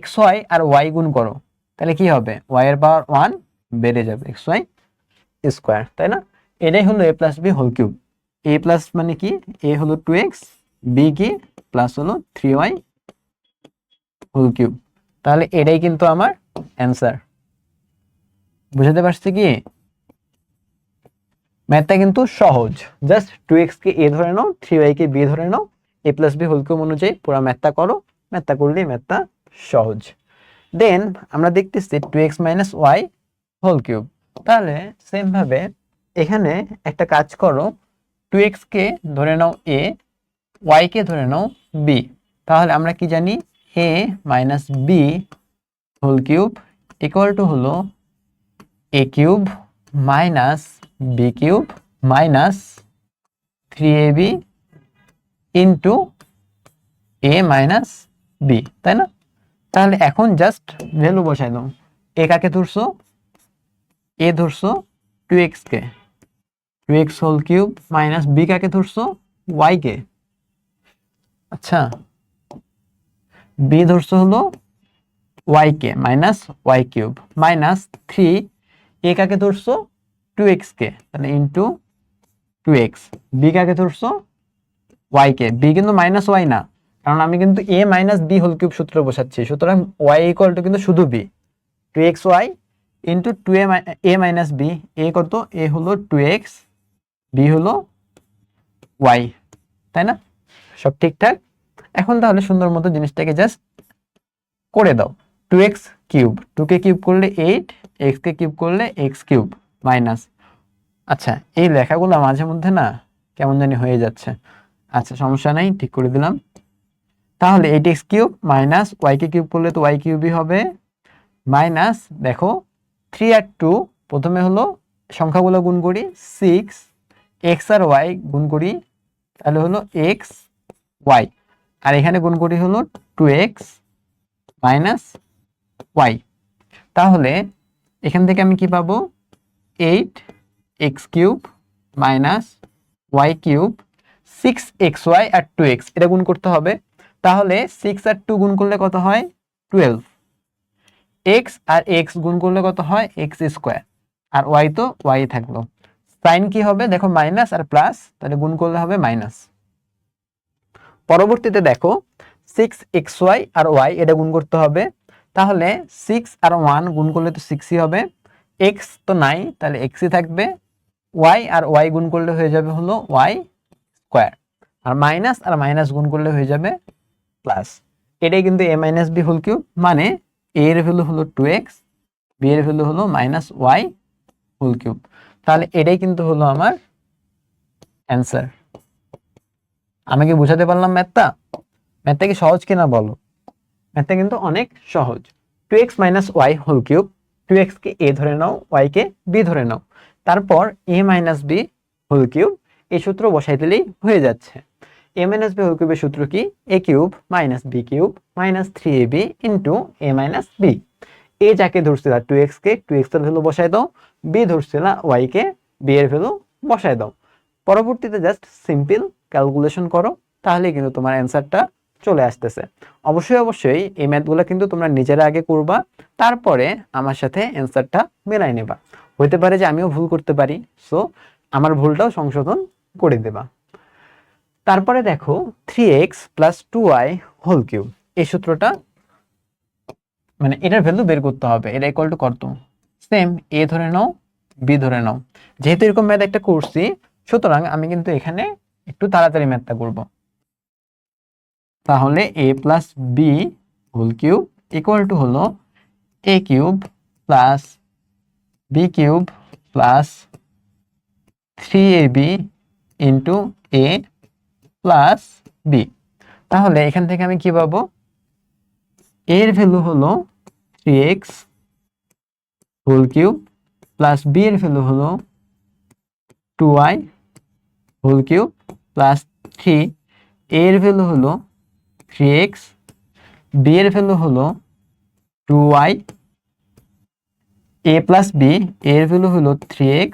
xy আর y গুণ করো তাহলে কি হবে? y এর পাওয়ার 1 বেড়ে যাবে xy স্কোয়ার, তাই না? এটাই হলো a plus b whole cube. a plus মানে কি? a হলো 2x, b কি? প্লাস হলো 3y হোল কিউব। তাহলে এটাই কিন্তু আমার অ্যান্সার। বুঝতে পারছি কি? ম্যাথটা কিন্তু সহজ, জাস্ট 2x কে a ধরে নাও, 3y কে b ধরে নাও, a plus b whole cube অনুযায়ী পুরো ম্যাথটা করো, ম্যাথটা করলেই ম্যাথটা সহজ। দেন আমরা দেখতেছি 2x minus y whole cube. তাহলে সেম ভাবে এখানে একটা কাজ করো, 2x কে ধরে নাও a, y কে ধরে নাও b। তাহলে আমরা কি জানি, a minus b whole cube equal to হলো a cube minus b cube minus 3ab into a minus b, তাই না? তাহলে এখন জাস্ট ভ্যালু বসাই দাও। a কাকে ধরছো? a ধরছো 2x কে, 2x whole cube minus b কাকে ধরছো? y কে। আচ্ছা, b ধরছো হলো y K minus y cube minus 3, a কাকে ধরছো? 2x কে, তাহলে ইন্টু 2x, b কাকে ধরছো? y কে। b কিন্তু মাইনাস y না, কারণ আমি কিন্তু a minus b whole cube সূত্র বসাচ্ছি, সুতরাং y ইকুয়াল টু কিন্তু শুধু b, 2xy into 2a a minus b। a কত? a হলো 2x, b হলো y, তাই না? সব ঠিকঠাক। এখন তাহলে সুন্দর মতো জিনিসটাকে জাস্ট করে দাও। 2x কিউব, 2 কে কিউব করলে 8, x কে কিউব করলে x কিউব মাইনাস, আচ্ছা এই লেখাগুলো মাঝে মধ্যে না কেমন জানি হয়ে যাচ্ছে, আচ্ছা সমস্যা নাই, ঠিক করে দিলাম। তাহলে 8x cube minus y K cube করলে তো y কিউবই হবে, মাইনাস দেখো 3 আর 2, প্রথমে হলো সংখ্যাগুলো গুণ করি, 6, x আর y গুণ করি, তাহলে হলো x y, আর এখানে গুণ করি হলো 2x মাইনাস y। তাহলে এখান থেকে আমি কি পাবো? 8x cube minus y cube, 6xy আর 2x এটা গুণ করতে হবে। তাহলে 6 আর 2 গুণ করলে কত হয়? 12। x আর x গুণ করলে কত হয়? x স্কোয়ার, আর y তো y থাকলো। সাইন কি হবে দেখো? মাইনাস আর প্লাস, তাহলে গুণ করলে হবে মাইনাস। পরবর্তীতে দেখো 6xy আর y এটা গুণ করতে হবে, তাহলে 6 আর 1 গুণ করলে তো 6ই হবে, x তো নাই তাহলে xই থাকবে, y আর y গুণ করলে হয়ে যাবে হলো y স্কোয়ার, আর মাইনাস গুণ করলে হয়ে যাবে প্লাস। এটাই কিন্তু a minus b whole cube, মানে a এর ভ্যালু হলো 2x, b এর ভ্যালু হলো মাইনাস y হোল কিউব। তাহলে এটাই কিন্তু হলো আমার অ্যান্সার। আমি কি বুঝাতে পারলাম ম্যাথটা? ম্যাথটা কি সহজ কিনা বলো? ম্যাথটা কিন্তু অনেক সহজ। 2x minus y whole cube, 2x কে a ধরে নাও, y কে b ধরে নাও, তারপর a minus b whole cube, এই সূত্র বসাই দিলেই হয়ে যাচ্ছে। a মাইনাস b হোল কিউবের সূত্র কি? a cube minus b cube minus 3ab into a minus b। a যাকে ধরছিল 2x কে, 2x এর ভ্যালু বসাই দাও, b ধরছিল y কে, b এর ভ্যালু বসাই দাও। পরবর্তীতে জাস্ট সিম্পল ক্যালকুলেশন করো, তাহলে কিন্তু তোমার অ্যান্সারটা চলে আসতেছে। অবশ্যই এই ম্যাথগুলো কিন্তু তোমরা নিজেরা আগে করবা, তারপরে আমার সাথে অ্যান্সারটা মেলাই নেবা। হইতে পারে যে আমিও ভুল করতে পারি, সো আমার ভুলটাও সংশোধন করে দেবা। তারপরে দেখো 3x plus 2y whole cube, এই সূত্রটা মানে এটার ভ্যালু বের করতে হবে। এটা ইকুয়াল টু কত? সেম a ধরে নাও, b ধরে নাও। যেহেতু এরকম ম্যাথ একটা করছি, সুতরাং আমি কিন্তু এখানে একটু তাড়াতাড়ি ম্যাথটা করব। তাহলে a plus b whole cube equal to হলো a cube plus b cube plus 3ab into a plus b। তাহলে এখান থেকে আমি কি পাবো? a এর ভ্যালু হলো 3x whole cube plus b এর ভ্যালু হলো 2y whole cube plus 3, a এর ভ্যালু হলো 3x, b এর ভ্যালু হলো 2y, a প্লাস b এর ভ্যালু হলো 3x,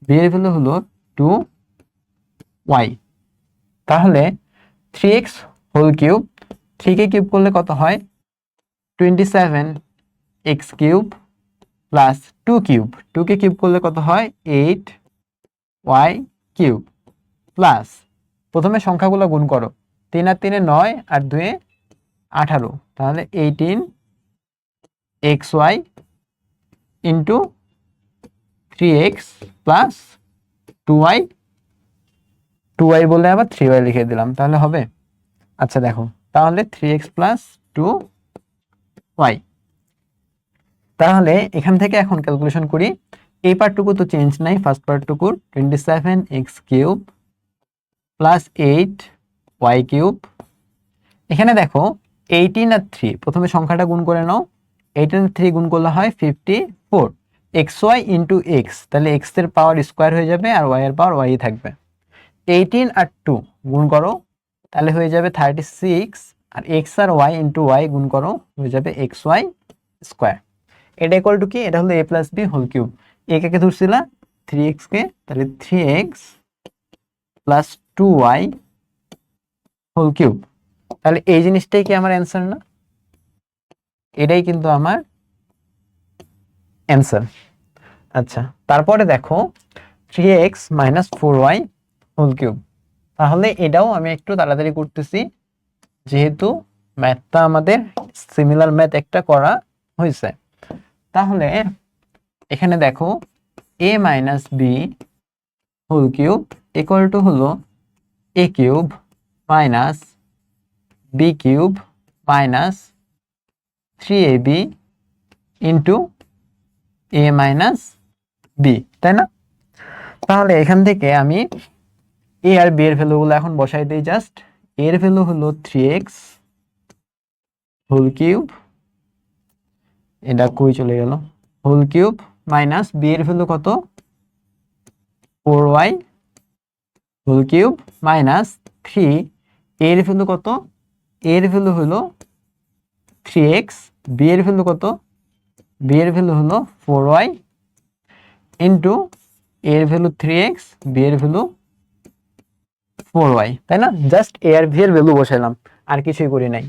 b এর ভ্যালু হলো 2y। তাহলে 3x whole cube, 3 K cube করলে কত হয়? 27x cube plus 2 cube, 2 K cube করলে কত হয়? 8y কিউব প্লাস, প্রথমে সংখ্যাগুলো গুণ করো, 3 আর 3 9 আর 2 18, তাহলে 18xy into 3x plus 2y বলে আবার 3y লিখে দিলাম, তাহলে হবে? আচ্ছা দেখো, তাহলে 3x প্লাস 2y। তাহলে এখান থেকে এখন ক্যালকুলেশন করি। এই পার্টটুকু তো চেঞ্জ নাই, ফার্স্ট পার্টটুকু 27x cube plus 8y cube. এখানে দেখো 18 আর 3, প্রথমে সংখ্যাটা গুণ করে নাও। 18 আর 3 গুণ করলে হয় 54 xy ইন্টু এক্স, তাহলে এক্স এর পাওয়ার স্কোয়ার হয়ে যাবে আর ওয়াই এর পাওয়ার ওয়াই থাকবে। 18 আর 2 গুণ করো, তাহলে হয়ে যাবে 36, আর এক্স আর ওয়াই ইন্টু ওয়াই গুণ করো, হয়ে যাবে এক্স ওয়াই স্কোয়ার। এটা ইকুয়াল টু কি? এটা হলো a plus b whole cube. A কে ধরছিলা 3x কে, তাহলে 3x plus 2y whole cube. তাহলে এই জিনিসটাই কি আমার অ্যান্সার না? এটাই কিন্তু আমার অ্যান্সার। আচ্ছা, তারপরে দেখো 3x minus 4y whole cube. তাহলে এটাও আমি একটু তাড়াতাড়ি করতেছি, যেহেতু ম্যাথটা আমাদের সিমিলার ম্যাথ একটা করা হয়েছে। তাহলে এখানে দেখো a minus b whole cube equal to হলো a cube minus b cube minus 3ab into a minus b, তাই না? তাহলে এখান থেকে আমি a আর b এর ভ্যালুগুলো এখন বসাই দিই। জাস্ট এর ভ্যালু হলো 3x হোল কিউব, এটা কই চলে গেল, হোল কিউব মাইনাস বি এর ভ্যালু কত, 4y হোল কিউব মাইনাস 3, এর ভ্যালু কত, এর ভ্যালু হলো 3x, বি এর ভ্যালু কত, বি এর ভ্যালু হলো 4y ইন্টু এর ভ্যালু 3x, বি এর ভ্যালু 4y, তাই না? জাস্ট এ আর ভি এর ভ্যালু বসাইলাম, আর কিছুই করি নাই।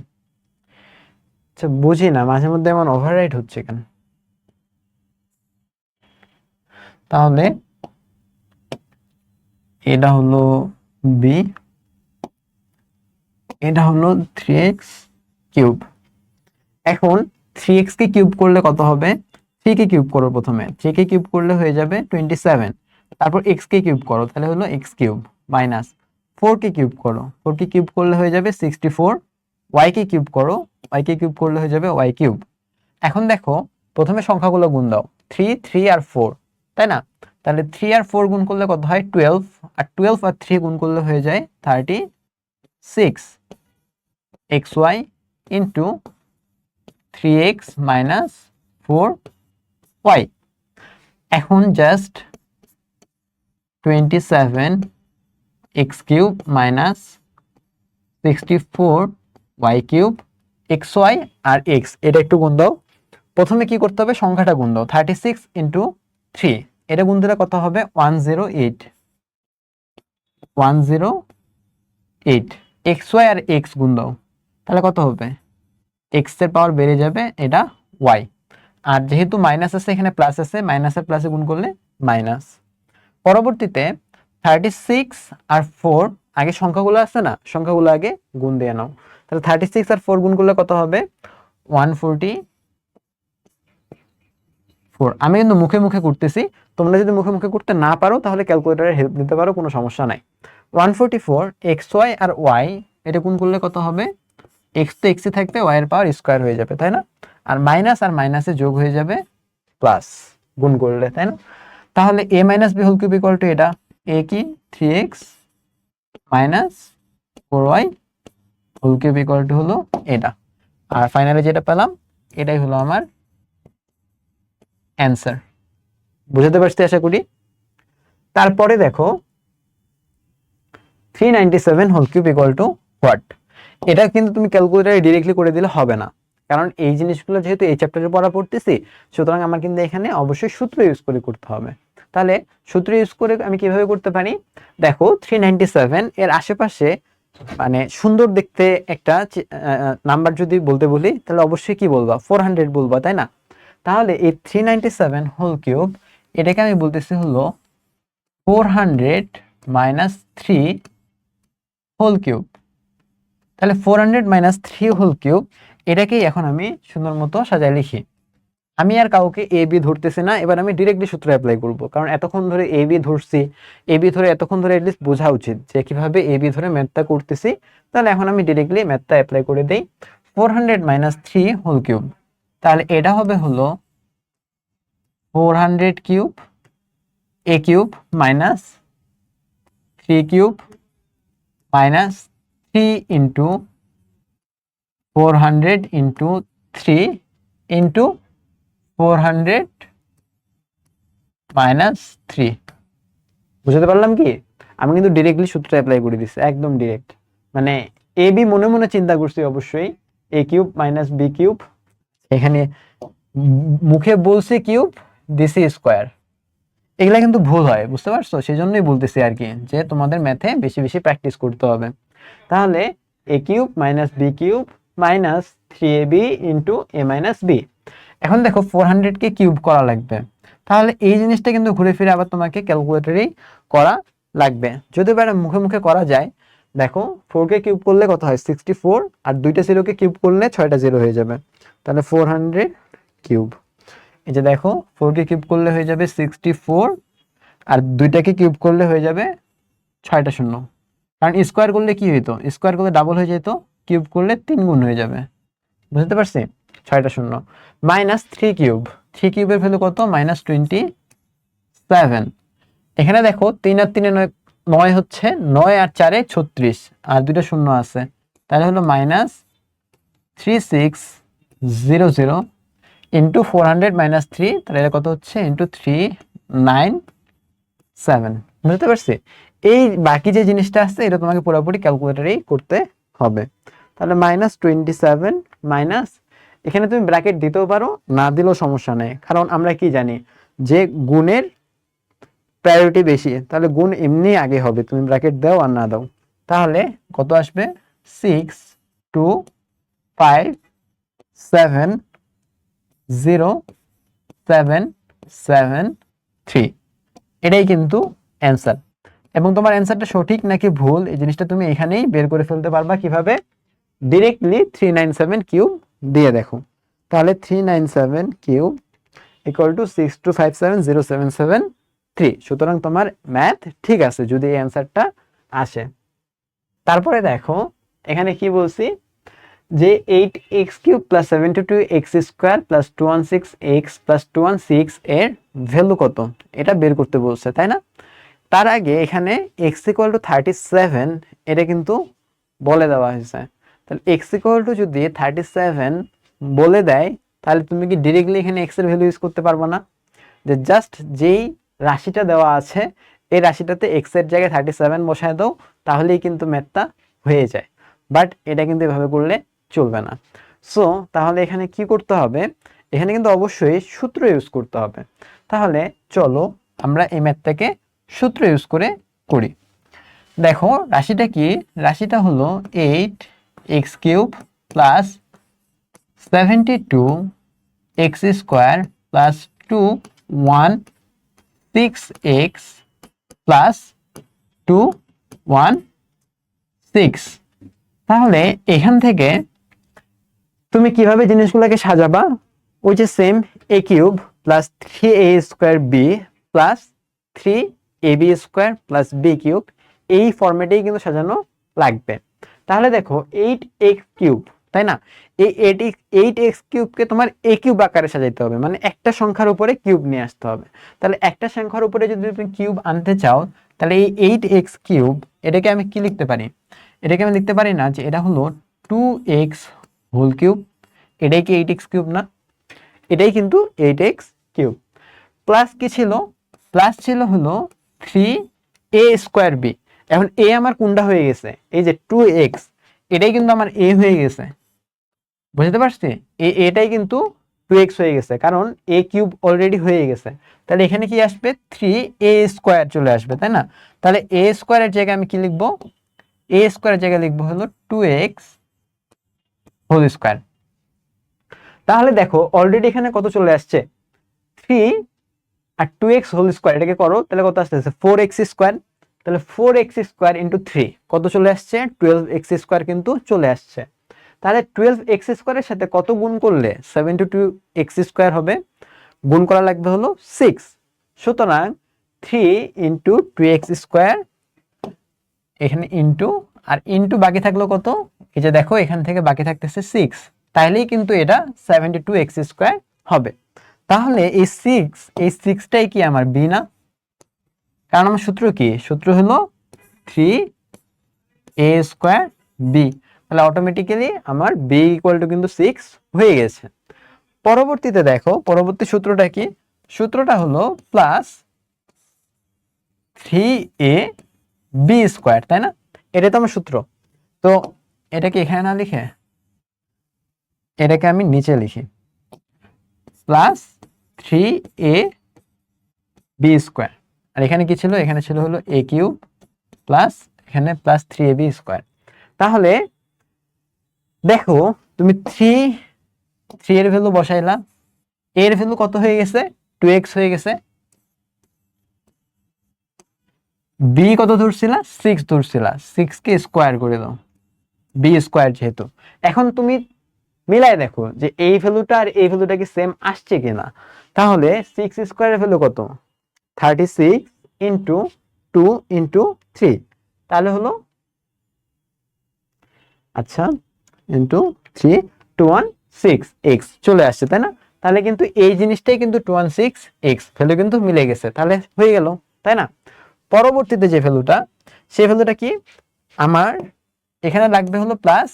আচ্ছা, বুঝি না মাঝে মধ্যে এমন ওভাররাইট হচ্ছে কেন। তাহলে এটা হলো বি, এটা হলো 3x কিউব। এখন 3x কে কিউব করলে কত হবে? 3 কে কিউব করো, প্রথমে 3 কে কিউব করলে হয়ে যাবে 27, তারপর x কে কিউব করো, তাহলে হলো x cube minus 4 K cube করো, 4 কে কিউব করলে হয়ে যাবে 64, y কে কিউব করো, y কে কিউব করলে হয়ে যাবে y কিউব। এখন দেখো প্রথমে সংখ্যাগুলো গুণ দাও, 3 3 আর 4, তাই না? তাহলে 3 আর 4 গুণ করলে কত হয়? 12, আর 12 আর 3 গুণ করলে হয়ে যায় 36 xy into 3x minus 4y। এখন just 27 x cube minus 64 y cube xy আর x, এটা একটু গুণ দাও। প্রথমে কি করতে হবে? সংখ্যাটা গুণ দাও, 36 ইন্টু 3, এটা গুণ দিলে কত হবে? 108 xy আর x গুণ দাও, তাহলে কত হবে? x এর পাওয়ার বেড়ে যাবে, এটা y, আর যেহেতু মাইনাস আছে এখানে প্লাস আছে, মাইনাস আর প্লাসে গুণ করলে মাইনাস। পরবর্তীতে 36 আর 4, আগে সংখ্যাগুলো আছে না, সংখ্যাগুলো আগে গুণ দিয়ে নাও। তাহলে 36 আর 4 গুণ করলে কত হবে? 144। আমি কিন্তু মুখে মুখে করতেছি, তোমরা যদি মুখে মুখে করতে না পারো তাহলে ক্যালকুলেটরের হেল্প নিতে পারো, কোনো সমস্যা নাই। 144 xy আর y, এটা গুণ করলে কত হবে? x তো x থাকবে, y এর পাওয়ার স্কোয়ার হয়ে যাবে, তাই না? আর মাইনাসে যোগ হয়ে যাবে প্লাস গুণ করলে, তাই না? তাহলে a minus b whole cube equal to এটা, a কি 3x minus 4y whole cube equal to হলো এটা। আর ফাইনালি যেটা পেলাম এটাই হলো আমার অ্যান্সার। বুঝতে পারছি আশা করি। তারপরে দেখো 397 whole cube equal to what? এটা কিন্তু তুমি ক্যালকুলেটরে ডিরেক্টলি করে দিলে হবে না, কারণ এই জিনিসগুলো যেহেতু এই চ্যাপ্টারে পড়া পড়তেছি, সুতরাং আমার কিন্তু এখানে অবশ্যই সূত্র ইউজ করে করতে হবে। তাহলে সূত্র ইউজ করে আমি কিভাবে করতে পারি? দেখো 397 এর আশেপাশে মানে সুন্দর দেখতে একটা নাম্বার যদি বলতে বলি, তাহলে অবশ্যই কি বলবা? 400 বলবা, তাই না? তাহলে এই 397 হোল কিউব, এটাকে আমি বলতেছি হলো 400 মাইনাস 3 হোল কিউব। তাহলে 400 মাইনাস 3 হোল কিউব, এটাকেই এখন আমি সুন্দর মতো সাজায় লিখি। আমি আর কাউকে এ বি ধরতেছি না, এবার আমি ডিরেক্টলি সূত্র অ্যাপ্লাই করব, কারণ এতক্ষণ ধরে এ বি ধরছি, এ বি ধরে এতক্ষণ ধরে এটলিস্ট বোঝা উচিত যে কিভাবে এ বি ধরে ম্যাথটা করতেছি। তাহলে এখন আমি ডিরেক্টলি ম্যাথটা অ্যাপ্লাই করে দেই। 400 মাইনাস 3 হোল কিউব, তাহলে এটা হবে হলো 400 cube a cube minus 3 cube minus 3 into 400 into 3 into 400 minus 3। বুঝতে পারলাম কি? আমি কিন্তু ডিরেক্টলি সূত্র অ্যাপ্লাই করে দিচ্ছি, একদম ডিরেক্ট। মানে এ বি মনে মনে চিন্তা করছি অবশ্যই, এ কিউব মাইনাস বি কিউব, এখানে মুখে বলছি কিউব, দিছি স্কোয়ার। এগুলা কিন্তু ভুল হয়, বুঝতে পারছো? সেই জন্যই বলতেছি আর কি, যে তোমাদের ম্যাথে বেশি বেশি প্র্যাকটিস করতে হবে। তাহলে a cube minus b cube minus 3ab into a minus b. এখন দেখো 400 কে কিউব করা লাগবে, তাহলে এই জিনিসটা কিন্তু ঘুরে ফিরে আবার তোমাকে ক্যালকুলেটরেই করা লাগবে। যদি এটা মুখে মুখে করা যায়, দেখো 4 কে কিউব করলে কত হয় 64, আর দুইটা জিরোকে কিউব করলে 6টা জিরো হয়ে যাবে, তাহলে 400 কিউব। এই যে দেখো 4 কে কিউব করলে হয়ে যাবে 64, আর দুইটাকে কিউব করলে হয়ে যাবে 6টা শূন্য। কারণ স্কোয়ার করলে কি হইতো, স্কোয়ার করলে ডাবল হয়ে যেত, কিউব করলে 3 গুণ হয়ে যাবে। বুঝতে পারছি? 6টা শূন্য। মাইনাস 3 কিউব, 3 কিউবের ভ্যালু কত, মাইনাস 27। এখানে দেখো 3 আর 3 9 হচ্ছে, 9 আর 4 36, আর দুইটা শূন্য আছে, তাহলে হলো মাইনাস 3600 ইন্টু 400 মাইনাস 3, তাহলে এটা কত হচ্ছে, ইন্টু 397। বুঝতে পারছি? এই বাকি যে জিনিসটা আছে এটা তোমাকে পুরোপুরি ক্যালকুলেটরেই করতে হবে। তাহলে মাইনাস 27 মাইনাস, এখানে তুমি ব্র্যাকেট দিতেও পারো, না দিলেও সমস্যা নেই, কারণ আমরা কি জানি যে গুণের প্রায়োরিটি বেশি, তাহলে গুণ এমনি আগে হবে, তুমি ব্র্যাকেট দাও আর না দাও। তাহলে কত আসবে, 6 2 5 7 0 7 7 3, এটাই কিন্তু অ্যান্সার। এবং তোমার অ্যান্সারটা সঠিক নাকি ভুল এই জিনিসটা তুমি এখানেই বের করে ফেলতে পারবা। কিভাবে? ডিরেক্টলি 397 কিউব দিয়ে দেখো। তাহলে 397 কিউব ইকুয়াল টু 6257077 সুতরাং তোমার ম্যাথ ঠিক আছে যদি এই অ্যান্সারটা আসে। তারপরে দেখো এখানে কি বলছি, যে 8x³ plus 72x² plus 216x plus 216 এর ভ্যালু কত, এটা বের করতে বলছে, তাই না? তার আগে এখানে x ইকুয়াল টু 37 এটা কিন্তু বলে দেওয়া হয়েছে। তাহলে x ইকুয়াল টু যদি 37 বলে দেয়, তাহলে তুমি কি ডিরেক্টলি এখানে x এর ভ্যালু ইউজ করতে পারবে না? যে জাস্ট যেই রাশিটা দেওয়া আছে এই রাশিটাতে x এর জায়গায় 37 বসায় দাও, তাহলেই কিন্তু ম্যাথটা হয়ে যায়। বাট এটা কিন্তু এভাবে করলে চলবে না। সো তাহলে এখানে কি করতে হবে, এখানে কিন্তু অবশ্যই সূত্র ইউজ করতে হবে। তাহলে চলো আমরা এই ম্যাথটাকে সূত্র ইউজ করে করি। দেখো রাশিটা কি, রাশিটা হলো 8x³ plus 72x² plus 216x plus 216। তাহলে এখান থেকে তুমি কিভাবে জিনিসগুলোকে সাজাবা, ওই যে same a³ plus 3a² b plus 3ab² plus b³ এই ফরম্যাটেই কিন্তু সাজানো লাগবে। তাহলে দেখো 8x³, তাই না? এই 8x³ তোমার a³ আকারে সাজাইতে হবে, মানে একটা সংখ্যার উপরে কিউব নিয়ে আসতে হবে। তাহলে একটা সংখ্যার উপরে যদি তুমি কিউব আনতে চাও, তাহলে এই 8x³ এটাকে আমি কি লিখতে পারি, এটাকে আমি লিখতে পারি না যে এটা হলো 2x হোল কিউব, এটাই কি 8x³ না? এটাই কিন্তু 8x³ প্লাস কি ছিল, প্লাস ছিল হলো 3a²b। এখন a আমার কোনটা হয়ে গেছে, এই যে 2x, এটাই কিন্তু আমার a হয়ে গেছে। বুঝতে পারছি? এটাই কিন্তু 2x হয়ে গেছে, কারণ a³ অলরেডি হয়ে গেছে। তাহলে এখানে কি আসবে, 3a² চলে আসবে, তাই না? তাহলে a² এর জায়গায় আমি কি লিখবো, a² এর জায়গায় লিখবো হলো 2x হোল স্কয়ার। তাহলে দেখো অলরেডি এখানে কত চলে আসছে, 3 আর 2x হোল স্কয়ার, এটাকে করো, তাহলে কত আসছে 4x²। তাহলে 4x² ইন্টু 3 কত চলে আসছে, 12x² কিন্তু চলে আসছে। তাহলে 12x² এর সাথে কত গুণ করলে 72x² হবে, গুণ করা লাগবে হলো 6। সুতরাং 3 ইন্টু 2x স্কোয়ার, এখানে ইন্টু, আর ইন্টু বাকি থাকলো কত, এই যে দেখো এখান থেকে বাকি থাকতেছে 6, তাইলেই কিন্তু এটা 72x স্কোয়ার হবে। তাহলে এই 6টাই কি আমার বি না? কারণ আমার সূত্র কি, সূত্র হলো 3a স্কোয়ার বি, তাহলে অটোমেটিক্যালি আমার বি ইকুয়াল টু কিন্তু 6 হয়ে গেছে। পরবর্তীতে দেখো পরবর্তী সূত্রটা কি, সূত্রটা হলো প্লাস 3a বি স্কোয়ার, তাই না? এটা তো আমার সূত্র। তো এটাকে এখানে না লিখে এটাকে আমি নিচে লিখি, প্লাস 3a বি স্কোয়ার, আর এখানে কি ছিল, এখানে ছিল হলো a কিউব প্লাস এখানে প্লাস 3ab স্কোয়ার। তাহলে দেখো তুমি 3 এর ভ্যালু বসাইলা, এর ভ্যালু কত হয়ে গেছে, 2x হয়ে গেছে। বি কত ধরছিলা, 6 ধরছিলা, 6 কে স্কোয়ার করে দাও, বি স্কোয়ার যেহেতু। এখন তুমি মিলাই দেখো যে এই ভ্যালুটা আর এই ভ্যালুটা কি সেম আসছে কিনা। তাহলে 6 স্কোয়ারের ভ্যালু কত, 36 ইন্টু 2 ইন্টু 3, তাহলে হলো আচ্ছা ইন্টু 3 216x চলে আসছে, তাই না? তাহলে কিন্তু এই জিনিসটাই কিন্তু 216x ভ্যালু কিন্তু মিলে গেছে, তাহলে হয়ে গেল, তাই না? পরবর্তীতে যে ভ্যালুটা, সেই ভ্যালুটা কি আমার এখানে লাগবে হলো প্লাস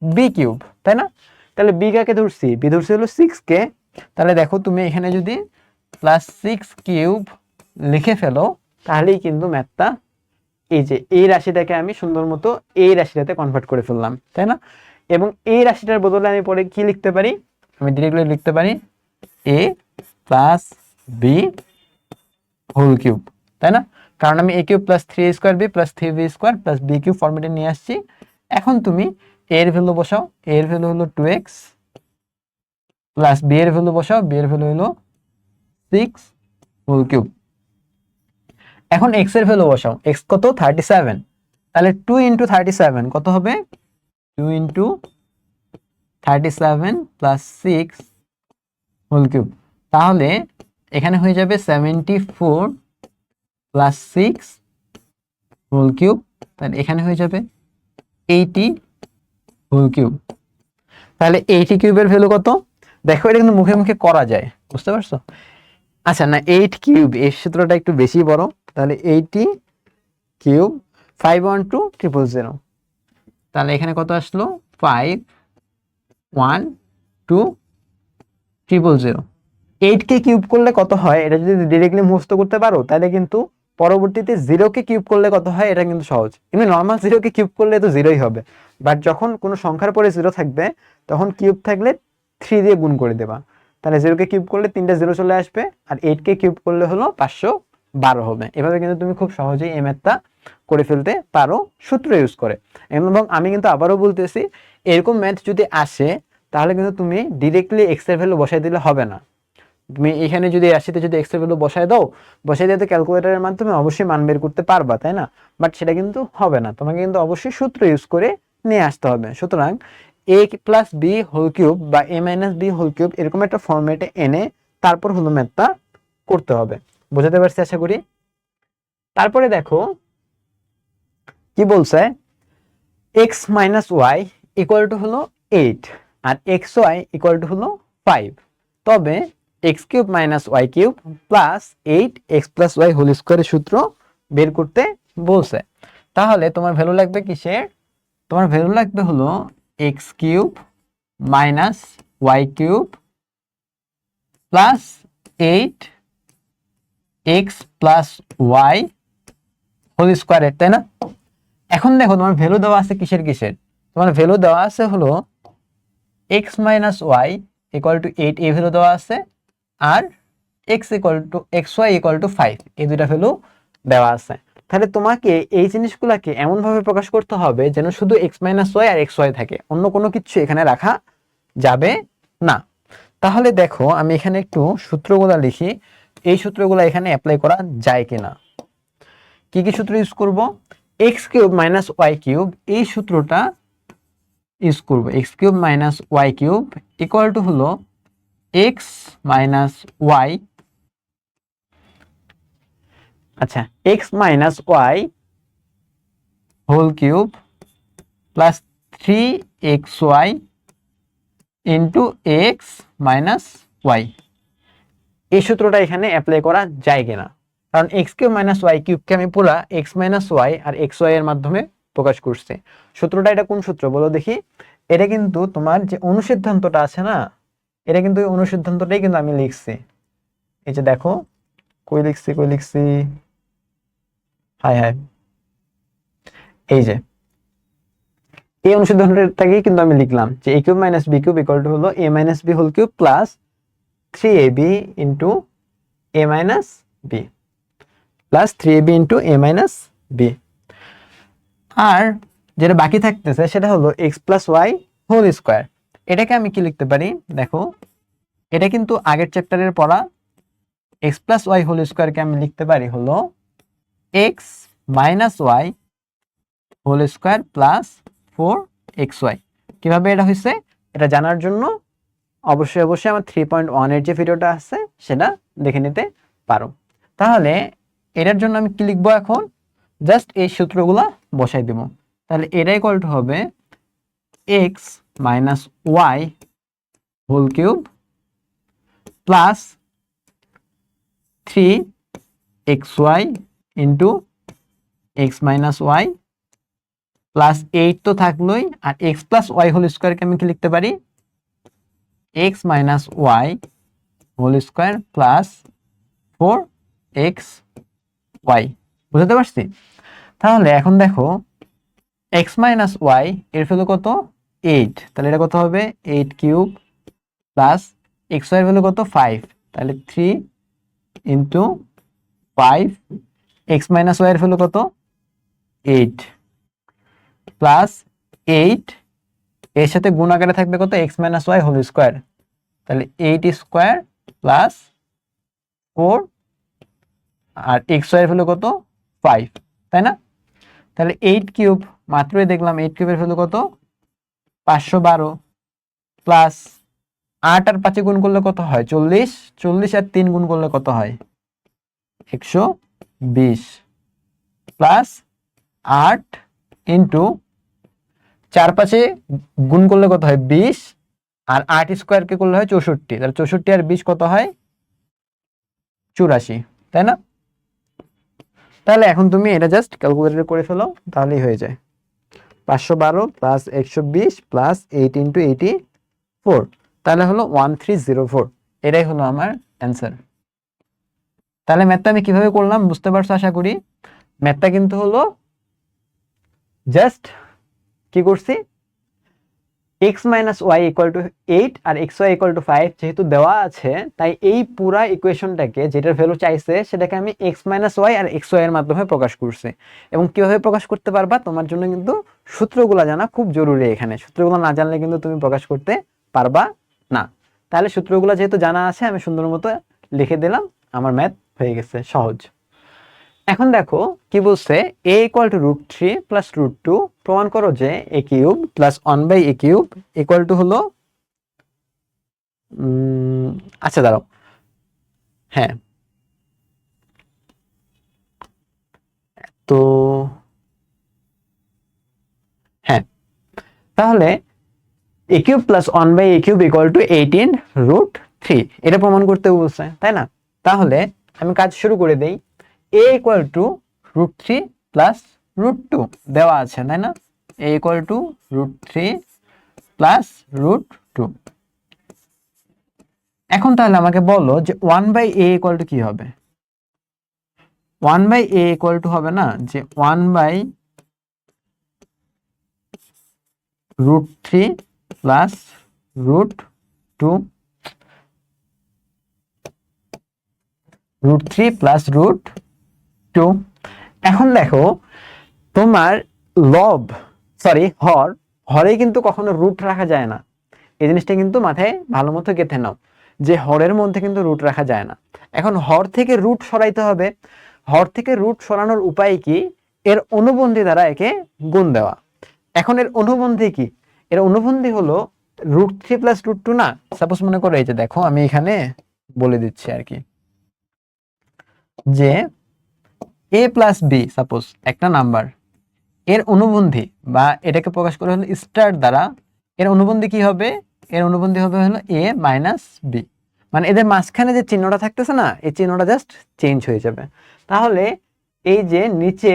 বি কিউব, তাই না? তাহলে বি কাকে ধরছি, বি ধরছি হলো 6 কে। তাহলে দেখো তুমি এখানে যদি প্লাস 6 কিউব লিখে ফেলো, তাহলেই কিন্তু ম্যাথটা এই যে এই রাশিটাকে আমি সুন্দর মতো এই রাশিটাতে কনভার্ট করে ফেললাম, তাই না? এবং এই রাশিটার বদলে আমি পরে কি লিখতে পারি, আমি ডিরেক্টলি লিখতে পারি a plus b whole cube, তাই না? কারণ আমি a cube plus 3a square B plus 3b square plus B cube ফর্মেটে নিয়ে আসছি। এখন তুমি a এর ভ্যালু বসাও, a এর ভ্যালু হলো 2x প্লাস b এর ভ্যালু বসাও, b এর ভ্যালু হলো 6 হোল কিউব। এখন x এর ভ্যালু বসাও, x কত, 37, তাহলে 2 ইন্টু 37 কত হবে, 2 ইন্টু 37 প্লাস 6 হোল কিউব, তাহলে এখানে হয়ে যাবে 74 প্লাস 6 হোল কিউব, তাহলে এখানে হয়ে যাবে 80 হোল কিউব। তাহলে 80 কিউবের ভ্যালু কত, দেখো এটা কিন্তু মুখে মুখে করা যায়, বুঝতে পারছো? আচ্ছা না, 8 কিউব এই সূত্রটা একটু বেশি বড়, তাহলে 80 কিউব 512000, তাহলে এখানে কত আসলো, 512000। 8 কে কিউব করলে কত হয়, এটা যদি ডিরেক্টলি মুখস্থ করতে পারো তাহলে কিন্তু পরবর্তীতে 0 কে কিউব করলে কত হয় এটা কিন্তু সহজ। এমনি নর্মাল 0 কে কিউব করলে তো 0ই হবে, বাট যখন কোনো সংখ্যার পরে 0 থাকবে তখন কিউব থাকলে 3 দিয়ে গুণ করে দেবা, তাহলে 0 কে কিউব করলে 3টা 0 চলে আসবে, আর 8 কে কিউব করলে হলো 512 হবে। এভাবে কিন্তু তুমি খুব সহজেই এই ম্যাথটা করে ফেলতে পারো সূত্র ইউজ করে। এবং আমি কিন্তু আবারও বলতেছি, এরকম ম্যাথ যদি আসে তাহলে কিন্তু তুমি ডিরেক্টলি এক্স এর ভ্যালু বসাই দিলে হবে না। তুমি এখানে যদি রাশিতে যদি এক্স এর ভ্যালু বসায় দাও, বসাই দিয়ে ক্যালকুলেটরের মাধ্যমে অবশ্যই মান বের করতে পারবা, তাই না? বাট সেটা কিন্তু হবে না, তোমাকে কিন্তু অবশ্যই সূত্র ইউজ করে নিয়ে আসতে হবে। সুতরাং a plus b whole cube বা a minus b whole cube এরকম একটা ফরম্যাটে এনে তারপর হলো ম্যাথটা করতে হবে। বোঝাতে পারছি আশা করি। তারপরে দেখো কি বলছে, x minus y equal to হলো 8 আর এক্স ওয়াই ইকুয়াল টু হলো 5, তবে x cube minus y cube plus 8x plus y whole স্কোয়ারের সূত্র বের করতে বলছে। তাহলে তোমার ভ্যালু লাগবে কিসের, তোমার ভ্যালু লাগবে হলো x cube minus y cube plus 8x plus y whole স্কোয়ারের, তাই না? এখন দেখো তোমার ভ্যালু দেওয়া আছে কিসের কিসের, তোমার ভ্যালু দেওয়া আছে হলো x minus y equal to 8 এই ভ্যালু দেওয়া আছে, আর x equal to x y equal to 5 এই দুইটা ভ্যালু দেওয়া আছে। তাহলে তোমাকে এই জিনিসগুলোকে এমন ভাবে প্রকাশ করতে হবে যেন শুধু x মাইনাস ওয়াই আর এক্স ওয়াই থাকে, অন্য কোনো কিছু এখানে রাখা যাবে না। তাহলে দেখো আমি এখানে একটু সূত্রগুলো লিখি, এই সূত্রগুলো এখানে অ্যাপ্লাই করা যায় কিনা। কি কি সূত্র ইউজ করব, x cube minus y cube এই সূত্রটা ইউজ করব, x cube minus y cube equal to হলো এক্স মাইনাস ওয়াই, আচ্ছা x minus y whole cube plus 3xy into x minus y. এই সূত্রটা এখানে অ্যাপ্লাই করা যায় কিনা, কারণ এক্স কিউব মাইনাস ওয়াই কিউবকে আমি পুরা এক্স মাইনাস ওয়াই আর এক্স ওয়াই এর মাধ্যমে প্রকাশ করছি। সূত্রটা এটা কোন সূত্র বলো দেখি? এটা কিন্তু তোমার যে অনুসিদ্ধান্তটা আছে না, এটা কিন্তু ওই অনুসিদ্ধান্তটাই কিন্তু আমি লিখছি। এই যে দেখো কই লিখছি, হাই হাই, এই যে এই অনুসিদ্ধান্তটাকেই কিন্তু আমি লিখলাম যে a cube minus b cube equal to হলো a minus b whole cube plus 3ab into a minus b plus 3ab into a minus b. আর যেটা বাকি থাকতেছে সেটা হলো x plus y whole square. এটাকে আমি কি লিখতে পারি দেখো, এটা কিন্তু আগের চ্যাপ্টারের পড়া। এক্স প্লাস ওয়াই হোল স্কোয়ারকে আমি লিখতে পারি হলো x minus y whole square plus 4xy। কিভাবে এটা হয়েছে এটা জানার জন্য অবশ্যই আমার 3.1 এর যে ভিডিওটা আছে সেটা দেখে নিতে পারো। তাহলে এটার জন্য আমি কি লিখবো এখন, জাস্ট এই সূত্রগুলা বসাই দেব। তাহলে এটা ইকুয়াল টু হবে x minus y whole cube plus 3xy into x minus y plus 8 তো থাকলোই, আর এক্স প্লাস ওয়াই হোল স্কোয়ারকে আমি কি লিখতে পারি x minus y whole square plus 4xy। বুঝতে পারছি? তাহলে এখন দেখো এক্স মাইনাস ওয়াই এর ভ্যালু কত 8, তাহলে এটা কত হবে 8 কিউব প্লাস এক্স ওয়াই এর ভ্যালু কত 5, তাহলে 3 ইন্টু 5, এক্স মাইনাস ওয়াই এর ভ্যালু কত 8 প্লাস 8 এর সাথে গুণ আকারে থাকবে কত x minus y whole square, তাহলে 8 স্কোয়ার প্লাস 4 আর এক্স ওয়াই এর ভ্যালু কত 5, তাই না? তাহলে 8 কিউব মাত্রই দেখলাম 8 কিউবের ভ্যালু কত 512 প্লাস 8 আর 5 গুণ করলে কত হয় 40, 40 আর 3 গুণ করলে কত হয় 120 প্লাস 8 ইন্টু 4 5 গুণ করলে কত হয় 20 আর 8 স্কোয়ার কে করলে হয় 64, তাহলে 64 আর 20 কত হয় 84, তাই না? তাহলে এখন তুমি এটা জাস্ট ক্যালকুলেটর করে ফেলো, তাহলেই হয়ে যায় 512 প্লাস 120 প্লাস 8 ইন্টু 84, তাহলে হলো 1304। এটাই হলো আমার অ্যান্সার। তাহলে ম্যাথটা আমি কিভাবে করলাম বুঝতে পারছো আশা করি। ম্যাথটা কিন্তু হলো জাস্ট কি করছি, x minus y equal to 8 আর এক্স ওয়াই ইকুয়াল টু 5 যেহেতু দেওয়া আছে, তাই এই পুরা ইকুয়েশনটাকে যেটার ভ্যালু চাইছে সেটাকে আমি এক্স মাইনাস ওয়াই আর এক্স ওয়াই এর মাধ্যমে প্রকাশ করছি। এবং কিভাবে প্রকাশ করতে পারবা তোমার জন্য কিন্তু সূত্রগুলো জানা খুব জরুরি। এখানে সূত্রগুলো না জানলে কিন্তু তুমি প্রকাশ করতে পারবা না। তাহলে সূত্রগুলো যেহেতু জানা আছে আমি সুন্দর মতো লিখে দিলাম, আমার ম্যাথ হয়ে গেছে সহজ। এখন দেখো কি বলছে, a ইকুয়াল টু √3 প্লাস √2 প্রমাণ করো যে a cube plus 1/a cube equal to হলো আচ্ছা দাঁড়াও, হ্যাঁ তো হ্যাঁ তাহলে a cube plus 1/a cube equal two 18√3 এটা প্রমাণ করতে বলছে, তাই না? তাহলে আমি কাজ শুরু করে দেই। a ইকুয়াল টু √3 প্লাস √2 দেওয়া আছে, তাই না? a equal to √3 plus √2। এখন তাহলে আমাকে বলো যে 1/a ইকুয়াল টু কি হবে? 1/a ইকুয়াল টু হবে না যে 1/√3 প্লাস √2, √3 প্লাস √2। এখন দেখো তোমার হরে কিন্তু কখনো রুট রাখা যায় না। এই জিনিসটা কিন্তু মাথায় ভালো মতো গেঁথে নাও যে হরের মধ্যে কিন্তু রুট রাখা যায় না। এখন হর থেকে রুট সরাইতে হবে। হর থেকে রুট সরানোর উপায় কি? এর অনুবন্ধী দ্বারা একে গুণ দেওয়া। এখন এর অনুবন্ধী কি? এর অনুবন্ধী হলো √3 প্লাস √2 না, সাপোজ মনে করো এই যে দেখো আমি এখানে বলে দিচ্ছি আর কি, যে a প্লাস বি সাপোজ একটা নাম্বার, এর অনুবন্ধী বা এটাকে প্রকাশ করা হলো স্টার দ্বারা, এর অনুবন্ধী কি হবে, এর অনুবন্ধী হবে হলো a মাইনাস বি। মানে এদের মাঝখানে যে চিহ্নটা থাকতেছে না, এই চিহ্নটা জাস্ট চেঞ্জ হয়ে যাবে। তাহলে এই যে নিচে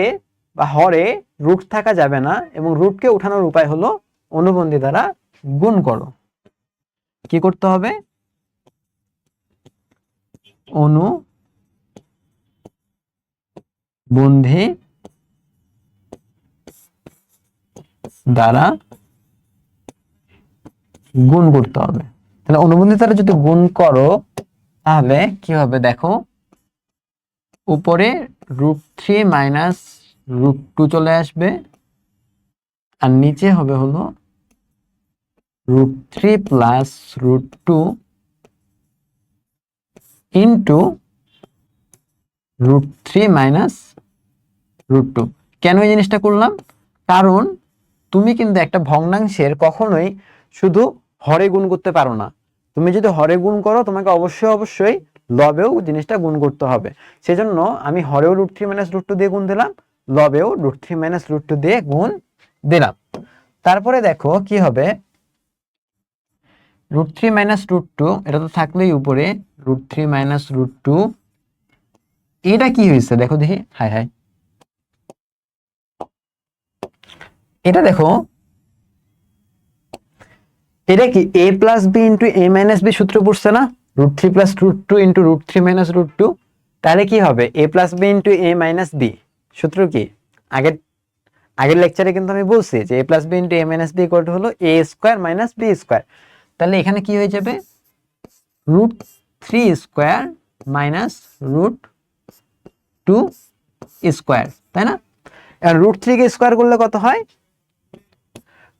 বা হরে রুট থাকা যাবে না, এবং রুটকে উঠানোর উপায় হলো অনুবন্ধী দ্বারা গুণ করো। কি করতে হবে, অনুবন্ধী দ্বারা গুণ করতে হবে। তাহলে অনুবন্ধী দ্বারা যদি গুণ করো তাহলে কি হবে দেখো, উপরে √3 মাইনাস √2 চলে আসবে, আর নিচে হবে হলো √3 প্লাস √2 ইন্টু √3 মাইনাস √2। কেন এই জিনিসটা করলাম, কারণ তুমি কিন্তু একটা ভগ্নাংশের কখনোই শুধু হরে গুণ করতে পারো না। তুমি যদি হরে গুণ করো তোমাকে অবশ্যই লবেও জিনিসটা গুণ করতে হবে। সেজন্য আমি হরেও √3 মাইনাস √2 দিয়ে গুণ দিলাম, লবেও √3 মাইনাস √2 দিয়ে গুণ দিলাম। তারপরে দেখো কি হবে, √3 মাইনাস √2 এটা তো থাকলেই উপরে, √3 মাইনাস √2 এটা কি হয়েছে দেখো দেখি, হাই হাই, এটা দেখো, এটা কি a plus b into a minus b সূত্র পড়ছে না, √3 প্লাস √2 ইন্টু √3 মাইনাস √2। তাহলে কি হবে, a plus b into a minus b সূত্র কি, আগের আগের লেকচারে কিন্তু আমি বলছি যে a plus b into a minus b equal to হলো a square minus b square. তাহলে এখানে কি হয়ে যাবে, √3 স্কোয়ার মাইনাস √2 স্কোয়ার, তাই না? আর √3 কে স্কোয়ার করলে কত হয়,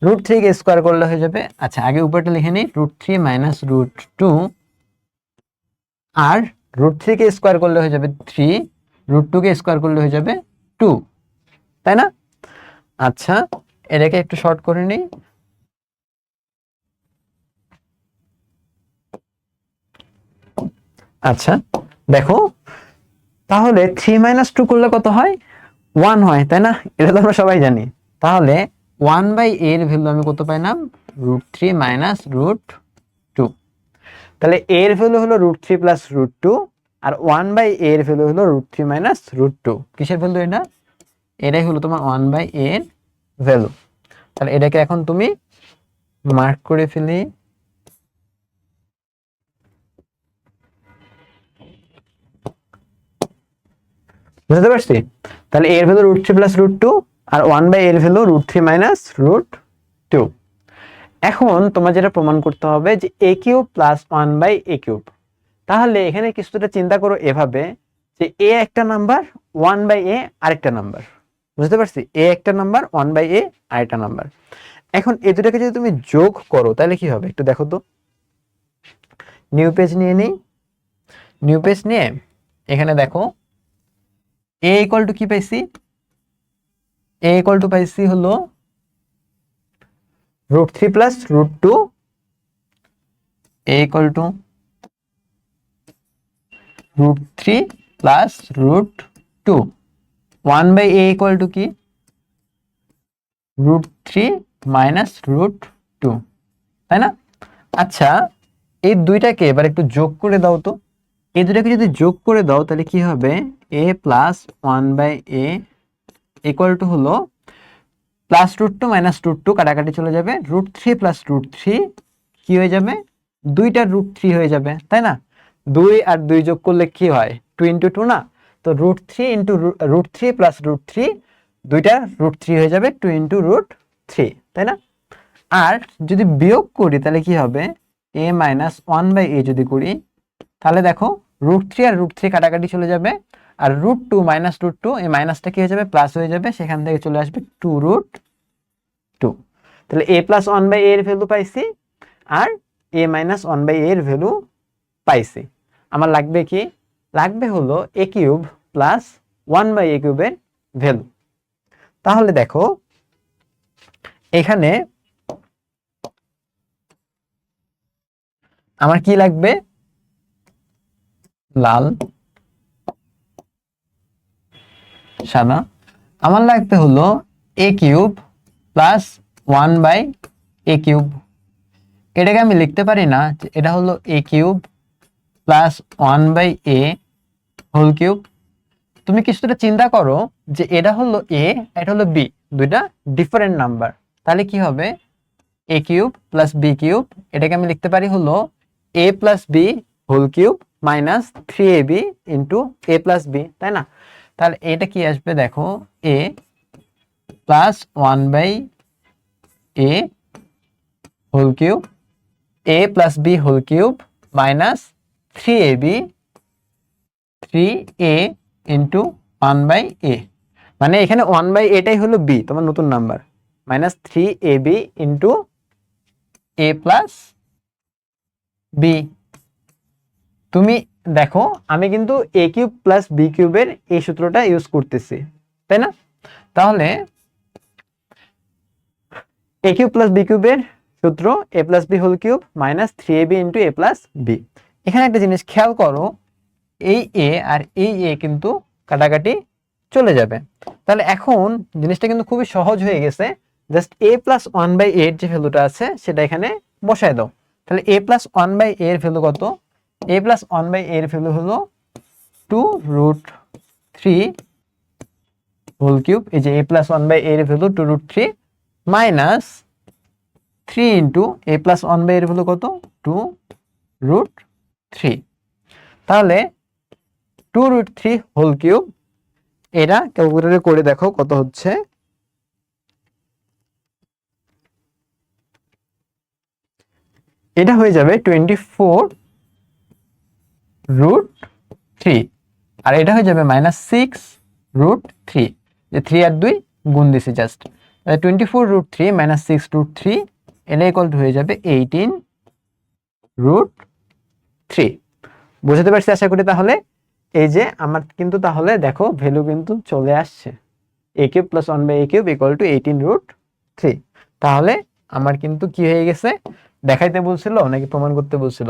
√3 কে স্কোয়ার করলে হয়ে যাবে, আচ্ছা আগে উপরটা লিখে নিই, √3 মাইনাস √2, আর √3 কে স্কোয়ার করলে হয়ে যাবে 3, √2 কে স্কোয়ার করলে হয়ে যাবে 2, তাই না? আচ্ছা এটাকে একটু শর্ট করে নিই, আচ্ছা দেখো, তাহলে 3 মাইনাস 2 করলে কত হয়, 1 হয়, তাই না? এটা তো আমরা সবাই জানি। তাহলে 1/a এর ভ্যালু আমি কত পাইলাম, √3 মাইনাস √2। তাহলে a এর ভ্যালু হলো √3 প্লাস √2, আর 1/a এর ভ্যালু হলো √3 মাইনাস √2। কিসের ভ্যালু এটা, এটাই হলো তোমার 1/a এর ভ্যালু। তাহলে এটাকে এখন তুমি মার্ক করে ফেলি, বুঝতে পারছি? তাহলে এর ভ্যালু √3 প্লাস √2, আর 1/a এর ভ্যালু √3 মাইনাস √2। এখন তোমার যেটা প্রমাণ করতে হবে যে a cube plus 1/a cube. তাহলে এখানে কিছুটা চিন্তা করো এভাবে, যে a একটা নাম্বার, 1/a আরেকটা নাম্বার, বুঝতে পারছি? a একটা নাম্বার, 1/a আরেকটা নাম্বার। এখন এই দুটাকে যদি তুমি যোগ করো তাহলে কি হবে একটু দেখো তো, নিউ পেজ নিয়ে নেই, নিউ পেজ নিয়ে এখানে দেখো a ইকুয়াল টু কি পাইছি, a ইকুয়াল টু পাইছি হলো √3 plus √2, a equal to √3 plus √2, 1/a equal to কি, √3 মাইনাস √2, তাই না? আচ্ছা এই দুইটাকে এবার একটু যোগ করে দাও তো, এই দুটাকে যদি যোগ করে দাও তাহলে কি হবে, a plus 1/a equal to হলো প্লাস √2 মাইনাস √2 কাটাকাটি চলে যাবে, √3 প্লাস √3 কি হয়ে যাবে, দুইটা √3 হয়ে যাবে, তাই না? 2 আর 2 যোগ করলে কি হয়, 2 ইন্টু 2 না, তো √3 ইন্টু √3 প্লাস √3 দুইটা √3 হয়ে যাবে, 2 ইন্টু √3, তাই না? আর যদি বিয়োগ করি তাহলে কি হবে, a মাইনাস 1/a যদি করি তাহলে দেখো √3 আর √3 কাটাকাটি চলে যাবে, আর √2 মাইনাস √2 এই মাইনাসটা কি হয়ে যাবে, প্লাস হয়ে যাবে, সেখান থেকে চলে আসবে 2√2। তাহলে a প্লাস 1/a এর ভ্যালু পাইছি, আর a মাইনাস 1/a এর ভ্যালু পাইছি। আমার লাগবে কি, লাগবে হলো a কিউব প্লাস 1/a কিউবের ভ্যালু। তাহলে দেখো এখানে আমার কি লাগবে? লাল, সাদা। আমার লাগবে হলো এ কিউব প্লাস 1/a কিউব। এটাকে আমি লিখতে পারি না যে এটা হলো এ cube plus 1/a whole cube. তুমি কিছুটা চিন্তা করো যে এটা হলো এ, এটা হলো বি, দুইটা ডিফারেন্ট নাম্বার। তাহলে কি হবে? A cube plus B cube, এটাকে আমি লিখতে পারি হলো a plus b whole cube minus 3ab into a plus b, তাই না? তাহলে এটা কি আসবে দেখো, a plus 1/a whole cube, a plus b whole cube minus 3ab, 3a into 1/a, মানে এখানে 1/aটাই হলো বি, তোমার নতুন number, minus 3ab into a plus b. তুমি দেখো আমি কিন্তু এ কিউব প্লাস বি কিউবের এই সূত্রটা ইউজ করতেছি, তাই না? তাহলে এ কিউব প্লাস বি কিউবের সূত্র a plus b whole cube minus 3ab into a plus b. এখানে একটা জিনিস খেয়াল করো, এই এ আর এই এ কিন্তু কাটাকাটি চলে যাবে। তাহলে এখন জিনিসটা কিন্তু খুবই সহজ হয়ে গেছে। জাস্ট এ প্লাস 1/a এর যে ভ্যালুটা আছে সেটা এখানে বসায় দাও। তাহলে এ প্লাস 1/a এর ভ্যালু কত? এ প্লাস 1/a এর ভ্যালু হলো 2√3 হোল কিউব। এই যে এ প্লাস 1/a এর value 2√3 minus 3 into a plus 1/a এর ভ্যালু কত? 2√3। তাহলে 2√3 হোল কিউব, এটা ক্যালকুলেটরে করে দেখো কত হচ্ছে। এটা হয়ে যাবে 24√3, আর এটা হয়ে যাবে -6√3। যে 3 আর 2 গুণ দিছি জাস্ট, 24√3 -6√3, এটা ইকুয়াল টু হয়ে যাবে 18√3। বুঝতে পারছি আশা করি। তাহলে এই যে আমার কিন্তু তাহলে দেখো ভ্যালু কিন্তু চলে আসছে, a cube plus 1/a cube equal two 18√3। তাহলে আমার কিন্তু কি হয়ে গেছে, দেখাইতে বলছিল নাকি প্রমাণ করতে বলছিল?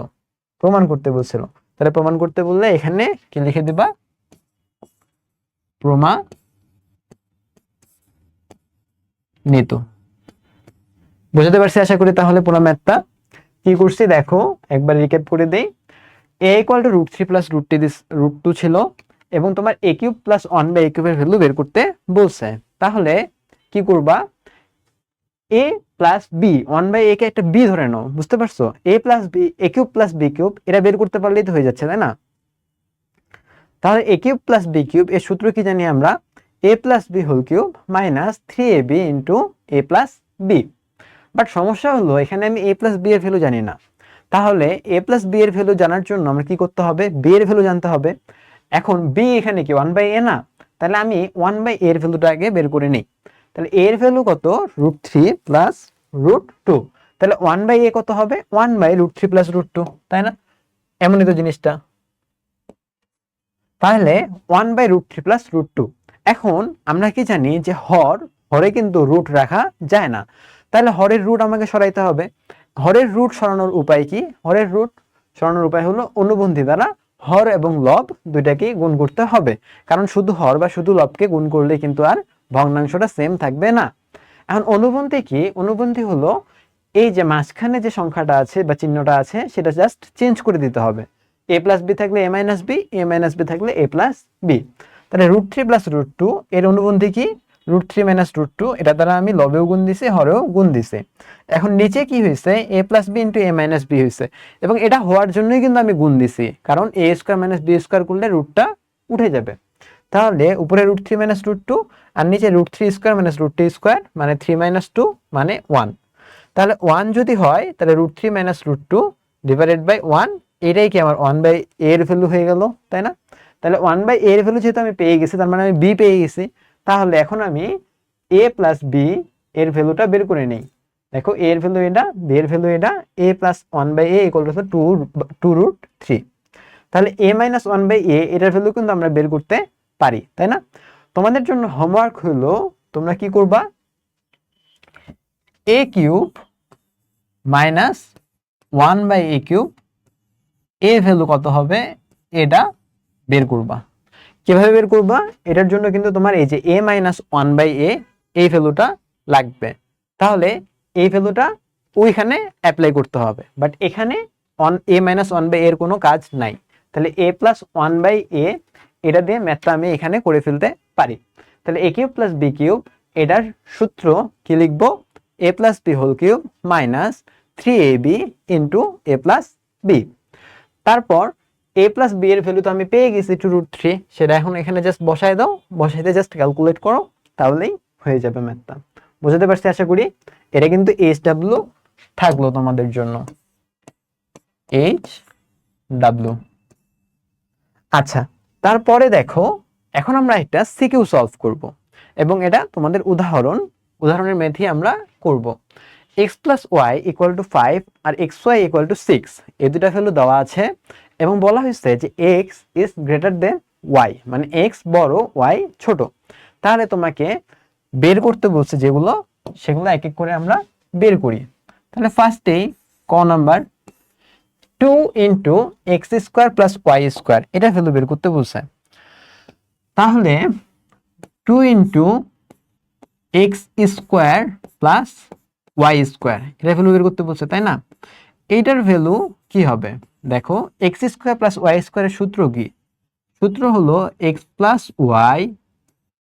প্রমাণ করতে বলছিল। তাহলে প্রমাণ করতে বললে এখানে কি লিখে দিবা? প্রমাণিত। বুঝতে পারছি আশা করি। তাহলে পুরো ম্যাথটা কি করছি দেখো একবার রিক্যাপ করে দেই। a ইকুয়াল টু √3 প্লাস √2 ছিল, এবং তোমার a কিউব প্লাস 1/a কিউবের ভ্যালু বের করতে বলছে। তাহলে কি করবা? a প্লাস বি, 1/a কে একটা বি ধরে নাও, বুঝতে পারছো? a plus b, a cube plus B cube, এটা বের করতে পারলেই তো হয়ে যাচ্ছে, তাই না? তাহলে a cube plus B cube এর সূত্র কি জানি আমরা? a plus b whole cube minus 3ab into a plus b. But সমস্যা হলো এখানে আমি a প্লাস বি এর ভ্যালু জানি না। তাহলে a প্লাস বি এর ভ্যালু জানার জন্য আমরা কি করতে হবে? b এর ভ্যালু জানতে হবে। এখন b এখানে কি 1/a না? তাহলে আমি 1/a এর ভ্যালুটা আগে বের করে নিই। তাহলে a এর ভ্যালু কত? √3 প্লাস √2। তাহলে 1/a কত হবে? 1/√3 প্লাস √2, তাই না? এমনই তো জিনিসটা। তাহলে 1/√3 প্লাস √2। এখন আমরা কি জানি যে হরে কিন্তু রুট রাখা যায় না। তাহলে হরের রুট আমাকে সরাইতে হবে। হরের রুট সরানোর উপায় কি? হরের রুট সরানোর উপায় হলো অনুবন্ধী দ্বারা হর এবং লব দুইটাকেই গুণ করতে হবে। কারণ শুধু হর বা শুধু লবকে গুণ করলে কিন্তু আর ভগ্নাংশটা সেম থাকবে না। এখন অনুবন্ধী কি? অনুবন্ধী হলো এই যে মাঝখানে যে সংখ্যাটা আছে বা চিহ্নটা আছে সেটা জাস্ট চেঞ্জ করে দিতে হবে। a প্লাস বি থাকলে a minus b, a minus b থাকলে a প্লাস বি। তাহলে √3 প্লাস √2 এর অনুবন্ধী কি? √3 মাইনাস √2, এটা দ্বারা আমি লবেও গুণ দিছি, হরেও গুণ দিছি। এখন নিচে কি হয়েছে? a plus b into a minus b হয়েছে, এবং এটা হওয়ার জন্যই কিন্তু আমি গুণ দিছি, কারণ a square minus b square করলে রুটটা উঠে যাবে। তাহলে উপরে √3 মাইনাস √2 আর নিচে √3 স্কোয়ার মাইনাস √2 স্কোয়ার, মানে 3 মাইনাস 2 মানে 1। তাহলে 1 যদি হয় তাহলে √3 মাইনাস √2 ডিভাইডেড বাই 1, এটাই কি আমার 1/a এর ভ্যালু হয়ে গেল, তাই না? তাহলে 1/a এর ভ্যালু যেহেতু আমি পেয়ে গেছি, তার মানে আমি b পেয়ে গেছি। তাহলে এখন আমি a প্লাস b এর ভ্যালুটা বের করে নেই। দেখো a এর ভ্যালু এটা, b এর ভ্যালু এটা, a plus 1/a equal to 2√3। তাহলে a মাইনাস 1/a এটার ভ্যালু কিন্তু আমরা বের করতে পারি, তাই না? তোমাদের জন্য হোমওয়ার্ক হলো তোমরা কি করবা? a cube minus 1/a cube a value কত হবে এটা বের করবা। কিভাবে বের করবা? এটার জন্য কিন্তু তোমার এই যে a মাইনাস ওয়ান বাই এ এই ভ্যালুটা লাগবে। তাহলে এই ভ্যালুটা ওইখানে অ্যাপ্লাই করতে হবে, বাট এখানে এ মাইনাস ওয়ান বাই এর কোনো কাজ নাই। তাহলে a plus one by a এটা দিয়ে ম্যাথটা আমি এখানে করে ফেলতে পারি। তাহলে a cube plus B cube এটার সূত্র কি লিখবো? A plus b whole cube minus 3ab into a plus b. তারপর a প্লাস বি এর ভ্যালু তো আমি পেয়ে গেছি 2√3, সেটা এখন এখানে জাস্ট বসাই দাও, বসাইতে জাস্ট ক্যালকুলেট করো, তাহলেই হয়ে যাবে ম্যাথটা। বুঝতে পারছি আশা করি। এটা কিন্তু HW থাকলো তোমাদের জন্য, HW। আচ্ছা, তারপরে দেখো এখন আমরা একটা সিকিউ সলভ করব এবং এটা তোমাদের উদাহরণের মেথি আমরা করব। x plus y equal to 5 আর xy ইকুয়াল টু 6 এই দুটা ভ্যালু দেওয়া আছে এবং বলা হয়েছে যে x is greater than y, মানে x বড় y ছোট। তাহলে তোমাকে বের করতে বলছে যেগুলো, সেগুলো এক এক করে আমরা বের করি। তাহলে ফার্স্টেই ক number 2 into x square plus y square এটা ভ্যালু বের করতে বলছে। তাহলে 2 into x square plus y square এটা ভ্যালু বের করতে বলছে, তাই না? এইটার ভ্যালু কি হবে? দেখো এক্স স্কোয়ার প্লাস ওয়াই স্কোয়ারের সূত্র কি? সূত্র হলো x plus y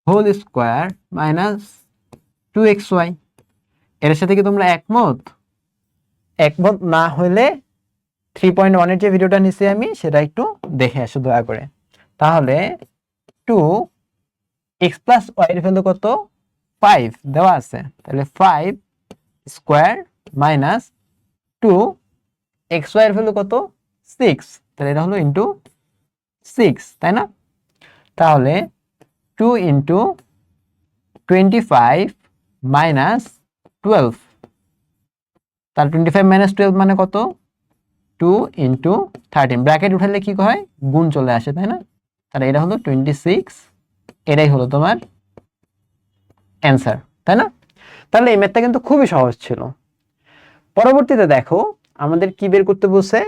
whole square minus 2xy। এর সাথে কি তোমরা একমত? একমত না হলে 3.1 এর যে ভিডিওটা নিচ্ছি আমি সেটা একটু দেখে আসো দয়া করে। তাহলে 2 এক্স প্লাস ওয়াই এর ভ্যালু কত? 5 দেওয়া আছে। তাহলে 5 স্কোয়ার মাইনাস 2 এক্স ওয়াই এর ভ্যালু কত? 6। তাহলে এটা হলো ইন্টু 6, তাই না? তাহলে 2 ইন্টু 25 মাইনাস 12, তাহলে 25 মাইনাস 12 মানে কত? 2 ইন্টু 13, ব্র্যাকেট উঠালে কি হয়? গুণ চলে আসে, তাই না? তাহলে এটা হলো 26, এটাই হলো তোমার অ্যান্সার, তাই না? তাহলে এই ম্যাথটা কিন্তু খুবই সহজ ছিল। পরবর্তীতে দেখো আমাদের কি বের করতে বলছে?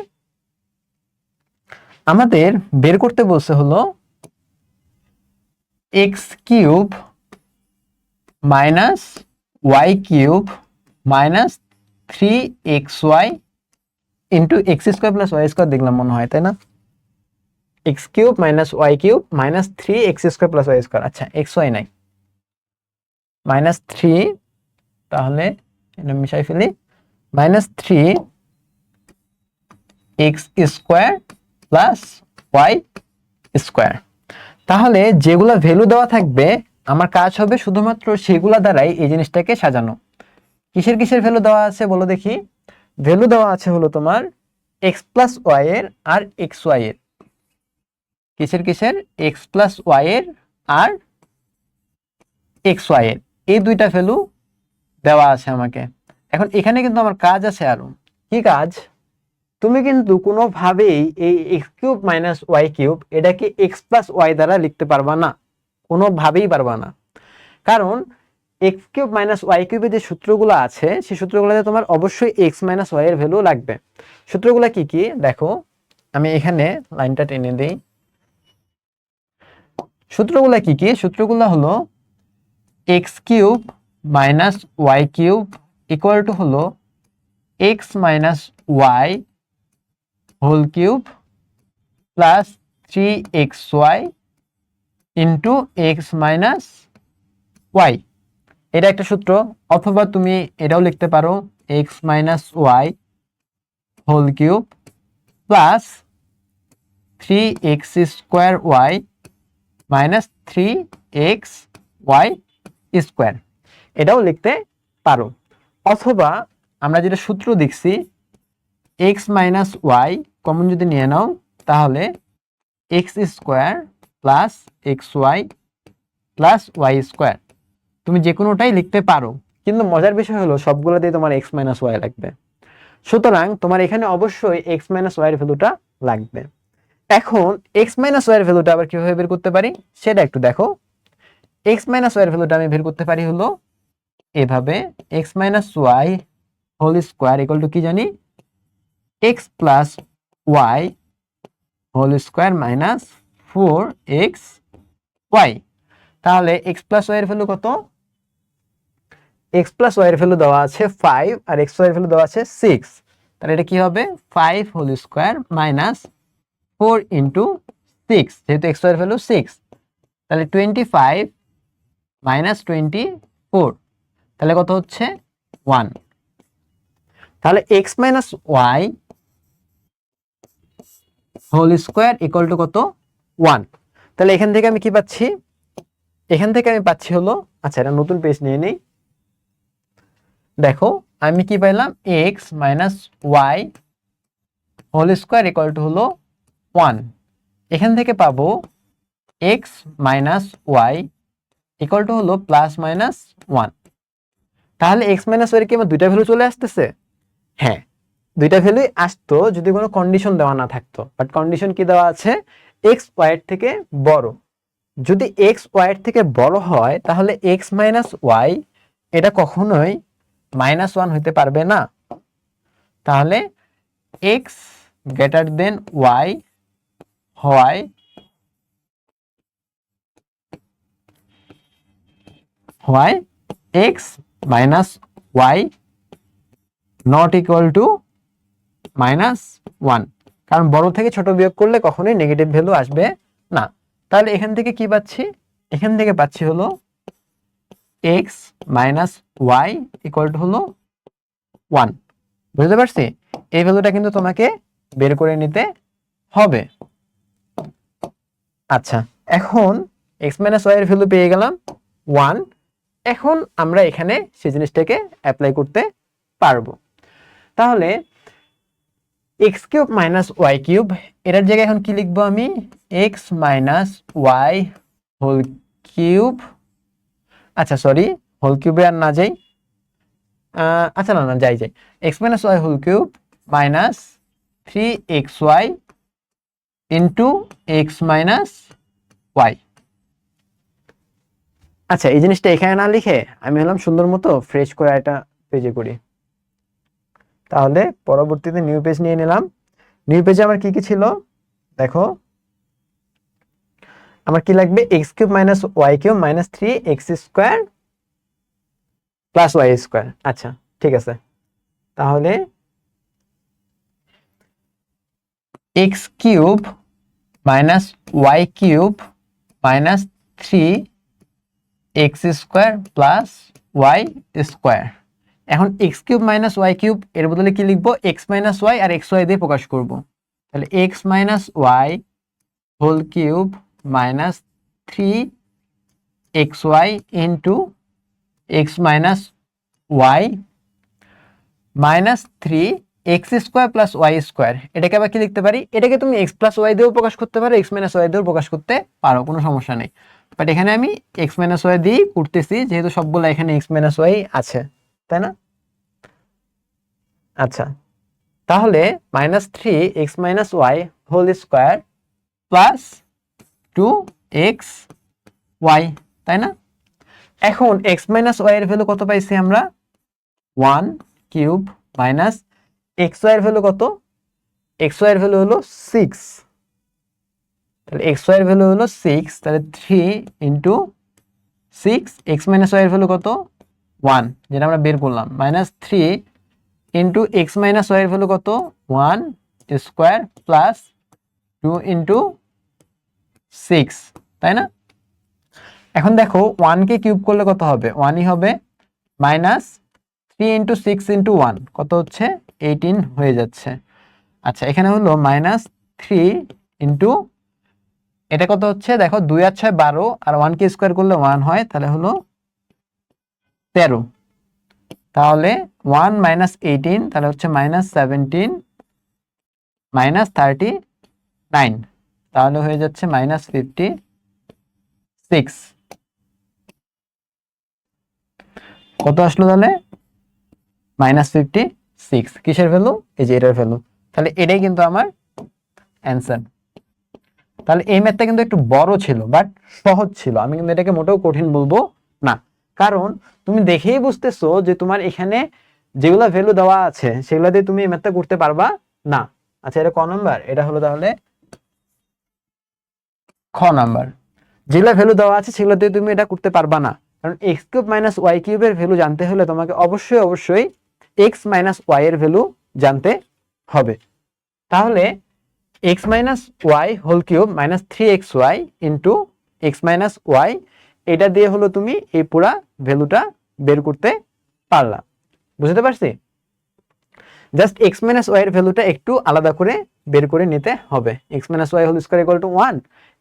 আমাদের বের করতে বলছে হলো x cube minus y cube minus 3xy into x square plus y square দেখলাম মনে হয়, তাই না? X cube minus y cube minus 3x square plus y square. আচ্ছা এক্স ওয়াই নাই, মাইনাস 3, তাহলে এটা মিশাই ফেলি, minus 3x square plus y square. তাহলে যেগুলো ভ্যালু দেওয়া থাকবে আমার কাজ হবে শুধুমাত্র সেগুলা দ্বারাই এই জিনিসটাকে সাজানো। কিসের কিসের ভ্যালু দেওয়া আছে বলো দেখি? ভ্যালু দেওয়া আছে হলো তোমার এক্স প্লাস ওয়াই এর আর এক্স ওয়াই এর। কিসের কিসের? এক্স প্লাস ওয়াই এর আর এক্স ওয়াই এর, এই দুইটা ভ্যালু দেওয়া আছে আমাকে। এখন এখানে কিন্তু আমার কাজ আছে আরো। কি কাজ? তুমি কিন্তু কোনোভাবেই এই x cube minus y cube এটাকে এক্স প্লাস ওয়াই দ্বারা লিখতে পারবা না, কোনোভাবেই পারবা না। কারণ এক্স কিউব মাইনাস ওয়াই কিউবের যে সূত্রগুলো আছে সেই সূত্রগুলোতে তোমার অবশ্যই এক্স মাইনাস ওয়াই এর ভ্যালু লাগবে। সূত্রগুলো কি কি দেখো, আমি এখানে লাইনটা টেনে দিই। সূত্রগুলো কি কি? সূত্রগুলো হলো x cube minus y cube equal to হলো x minus y whole cube plus 3xy into x minus y. এটা একটা সূত্র, অথবা তুমি এটাও লিখতে পারো x minus y whole cube plus 3x square y minus 3xy square, এটাও লিখতে পারো। অথবা আমরা যেটা সূত্র দেখছি এক্স মাইনাস ওয়াই কমন যদি নিয়ে নাও তাহলে x square plus x y plus y square, তুমি যে কোনোটাই লিখতে পারো, কিন্তু মজার বিষয় হলো সবগুলোতেই তোমার এক্স মাইনাস ওয়াই লাগবে। সুতরাং তোমার এখানে অবশ্যই এক্স মাইনাস ওয়াই এর ভ্যালুটা লাগবে। এখন এক্স মাইনাস ওয়াই এর ভ্যালুটা আবার কিভাবে বের করতে পারি সেটা একটু দেখো। এক্স মাইনাস ওয়াই এর ভ্যালুটা আমি বের করতে পারি হলো এভাবে, x minus y whole square equal to কি জানি? X plus y whole square minus 4xy। তাহলে এক্স প্লাস ওয়াই এর ভ্যালু কত? এক্স প্লাস ওয়াই এর ভ্যালু দেওয়া আছে 5 আর এক্স ওয়াই এর ভ্যালু দেওয়া আছে 6। তাহলে এটা কি হবে? 5 হোল স্কোয়ার মাইনাস 4 ইন্টু 6, যেহেতু এক্স ওয়াই এর ভ্যালু 6, তাহলে 25 মাইনাস 24, তাহলে কত হচ্ছে? 1। তাহলে x minus y whole square equal to কত? 1। তাহলে এখান থেকে আমি কি পাচ্ছি? এখান থেকে আমি পাচ্ছি হলো, আচ্ছা এটা নতুন পেজ নিয়ে নেই। দেখো আমি কি পাইলাম? X minus y whole square equal to হলো 1। এখান থেকে পাবো x minus y equal to হলো প্লাস মাইনাস 1। তাহলে এক্স মাইনাস ওয়াই কি আমার দুইটা ভ্যালু চলে আসতেছে? হ্যাঁ, দুইটা ভ্যালুই আসতো যদি কোনো কন্ডিশন দেওয়া না থাকতো। বাট কন্ডিশন কি দেওয়া আছে? এক্স ওয়াই এর থেকে বড়। যদি এক্স ওয়াই এর থেকে বড় হয় তাহলে এক্স মাইনাস ওয়াই এটা কখনোই মাইনাস 1 হইতে পারবে না। তাহলে এক্স গ্রেটার দেন ওয়াই হয় x minus y not equal to minus 1, কারণ বড় থেকে ছোট বিয়োগ করলে কখনোই নেগেটিভ ভ্যালু আসবে না। তাহলে এখান থেকে কি পাচ্ছি? এখান থেকে পাচ্ছি হলো x minus y equal to হলো 1। বুঝতে পারছি? এই ভ্যালুটা কিন্তু তোমাকে বের করে নিতে হবে। আচ্ছা, এখন এক্স মাইনাস ওয়াই এর ভ্যালু পেয়ে গেলাম 1। এখন আমরা এখানে সেই জিনিসটাকে অ্যাপ্লাই করতে পারবো। তাহলে x cube minus y cube, এটার জায়গায় এখন কি লিখবো আমি? X minus y whole cube. আচ্ছা সরি, হোল কিউবে আর না যাই, আচ্ছা না যাই x minus y whole cube minus 3xy into x minus y. আচ্ছা, এই জিনিসটা এখানে না লিখে আমি হলাম সুন্দর মতো ফ্রেশ করে একটা পেজে করি। তাহলে পরবর্তীতে নিউ পেজ নিয়ে নিলাম। নিউ পেজে আমার কি কি ছিল দেখো। আমার কি লাগবে? X cube minus y cube minus 3x square plus y square. আচ্ছা ঠিক আছে, তাহলে x cube minus y cube minus 3x square plus y square. এখন x cube minus y cube এর বদলে কি লিখবো? এক্স মাইনাস ওয়াই আর এক্স ওয়াই দিয়ে প্রকাশ করব। তাহলে x minus y whole cube minus 3xy into x minus y minus 3x square plus y square. এটাকে আবার কি লিখতে পারি? এটাকে তুমি এক্স প্লাস ওয়াই দিয়েও প্রকাশ করতে পারো, এক্স মাইনাস ওয়াই দিয়েও প্রকাশ করতে পারো, কোনো সমস্যা নেই। বাট এখানে আমি এক্স মাইনাস ওয়াই দিয়ে করতেছি যেহেতু সবগুলো এখানে এক্স মাইনাস ওয়াই আছে, তাই না? আচ্ছা, তাহলে minus 3x minus y whole square plus 2xy, তাই না? এখন x মাইনাস ওয়াই এর ভ্যালু কত পাইছি আমরা? 1 কিউব মাইনাস xy এর ভ্যালু কত? xy এর ভ্যালু হলো 6। তাহলে xy এর ভ্যালু হলো 6, তাহলে 3 ইন্টু 6, x মাইনাস ওয়াই এর ভ্যালু কত? 1, যেটা আমরা বের করলাম, minus 3 into x minus y এর ভ্যালু কত? 1 স্কোয়ার প্লাস 2 ইন্টু 6, তাই না? এখন দেখো 1 কে কিউব করলে কত হবে? 1ই হবে, মাইনাস 3 ইন্টু 6 ইন্টু 1 কত হচ্ছে? 18 হয়ে যাচ্ছে। আচ্ছা, এখানে হলো মাইনাস 3 ইন্টু এটা কত হচ্ছে? দেখো 2 আর 6 12, আর 1 কে স্কোয়ার করলে 1 হয়, তাহলে হলো 13। তাহলে 1 মাইনাস 18, তাহলে হচ্ছে মাইনাস 17 মাইনাস 39, তাহলে হয়ে যাচ্ছে মাইনাস 56। কত আসলো তাহলে? মাইনাস 56। কিসের ভ্যালু? এই যে এটার ভ্যালু। তাহলে এটাই কিন্তু আমার অ্যান্সার। তাহলে এই ম্যাথটা কিন্তু একটু বড় ছিল বাট সহজ ছিল, আমি কিন্তু এটাকে মোটেও কঠিন বলবো না, কারণ তুমি দেখেই বুঝতেছো যে তোমার এখানে যেগুলো ভ্যালু দেওয়া আছে সেগুলো দিয়ে তুমি এই ম্যাথটা করতে পারবা না। আচ্ছা, এটা ক নাম্বার? এটা হলো তাহলে খ নাম্বার, যেগুলো ভ্যালু দেওয়া আছে সেগুলো দিয়ে তুমি এটা করতে পারবা না, কারণ এক্স কিউব মাইনাস ওয়াই কিউবের ভ্যালু জানতে হলে তোমাকে অবশ্যই অবশ্যই এক্স মাইনাস ওয়াই এর ভ্যালু জানতে হবে। তাহলে x minus y whole cube minus 3xy into x minus y, এটা দিয়ে হলো তুমি এই পুরা ভ্যালুটা বের করতে পারলা। বুঝতে পারছি? জাস্ট এক্স মাইনাস ওয়াই এর ভ্যালুটা একটু আলাদা করে বের করে নিতে হবে। X minus y whole square equal to 1,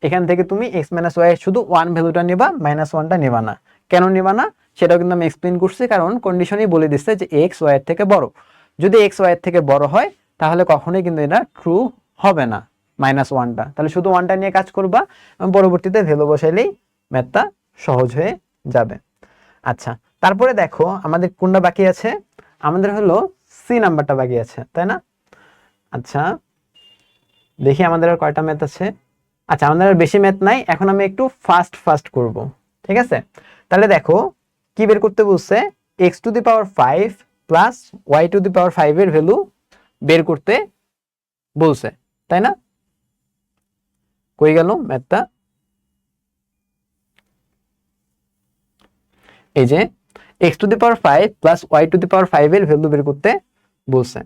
এখান থেকে তুমি এক্স মাইনাস ওয়াই এর শুধু 1 ভ্যালুটা নেবা, মাইনাস 1টা নেবা না। কেন নেবা না সেটাও কিন্তু আমি এক্সপ্লেন করছি, কারণ কন্ডিশনই বলে দিচ্ছে যে এক্স ওয়াই এর থেকে বড়। যদি এক্স ওয়াই এর থেকে বড় হয় তাহলে কখনোই কিন্তু এটা ট্রু হবে না, মাইনাস 1টা। তাহলে শুধু 1টা নিয়ে কাজ করবা, পরবর্তীতে ভ্যালু বসাইলেই ম্যাথটা সহজ হয়ে যাবে। আচ্ছা, তারপরে দেখো আমাদের কোনটা বাকি আছে, আমাদের হলো সি নাম্বারটা বাকি আছে, তাই না? আচ্ছা দেখি আমাদের আর কয়টা ম্যাথ আছে। আচ্ছা, আমাদের আর বেশি ম্যাথ নাই, এখন আমি একটু ফাস্ট করব, ঠিক আছে? তাহলে দেখো কি বের করতে বলছে, x to the power 5 plus y to the power 5 এর ভ্যালু বের করতে বলছে, তাই না? কই গেল ম্যাথটা? এই যে x to the power 5 plus y to the power 5 এর ভ্যালু বের করতে বলছে।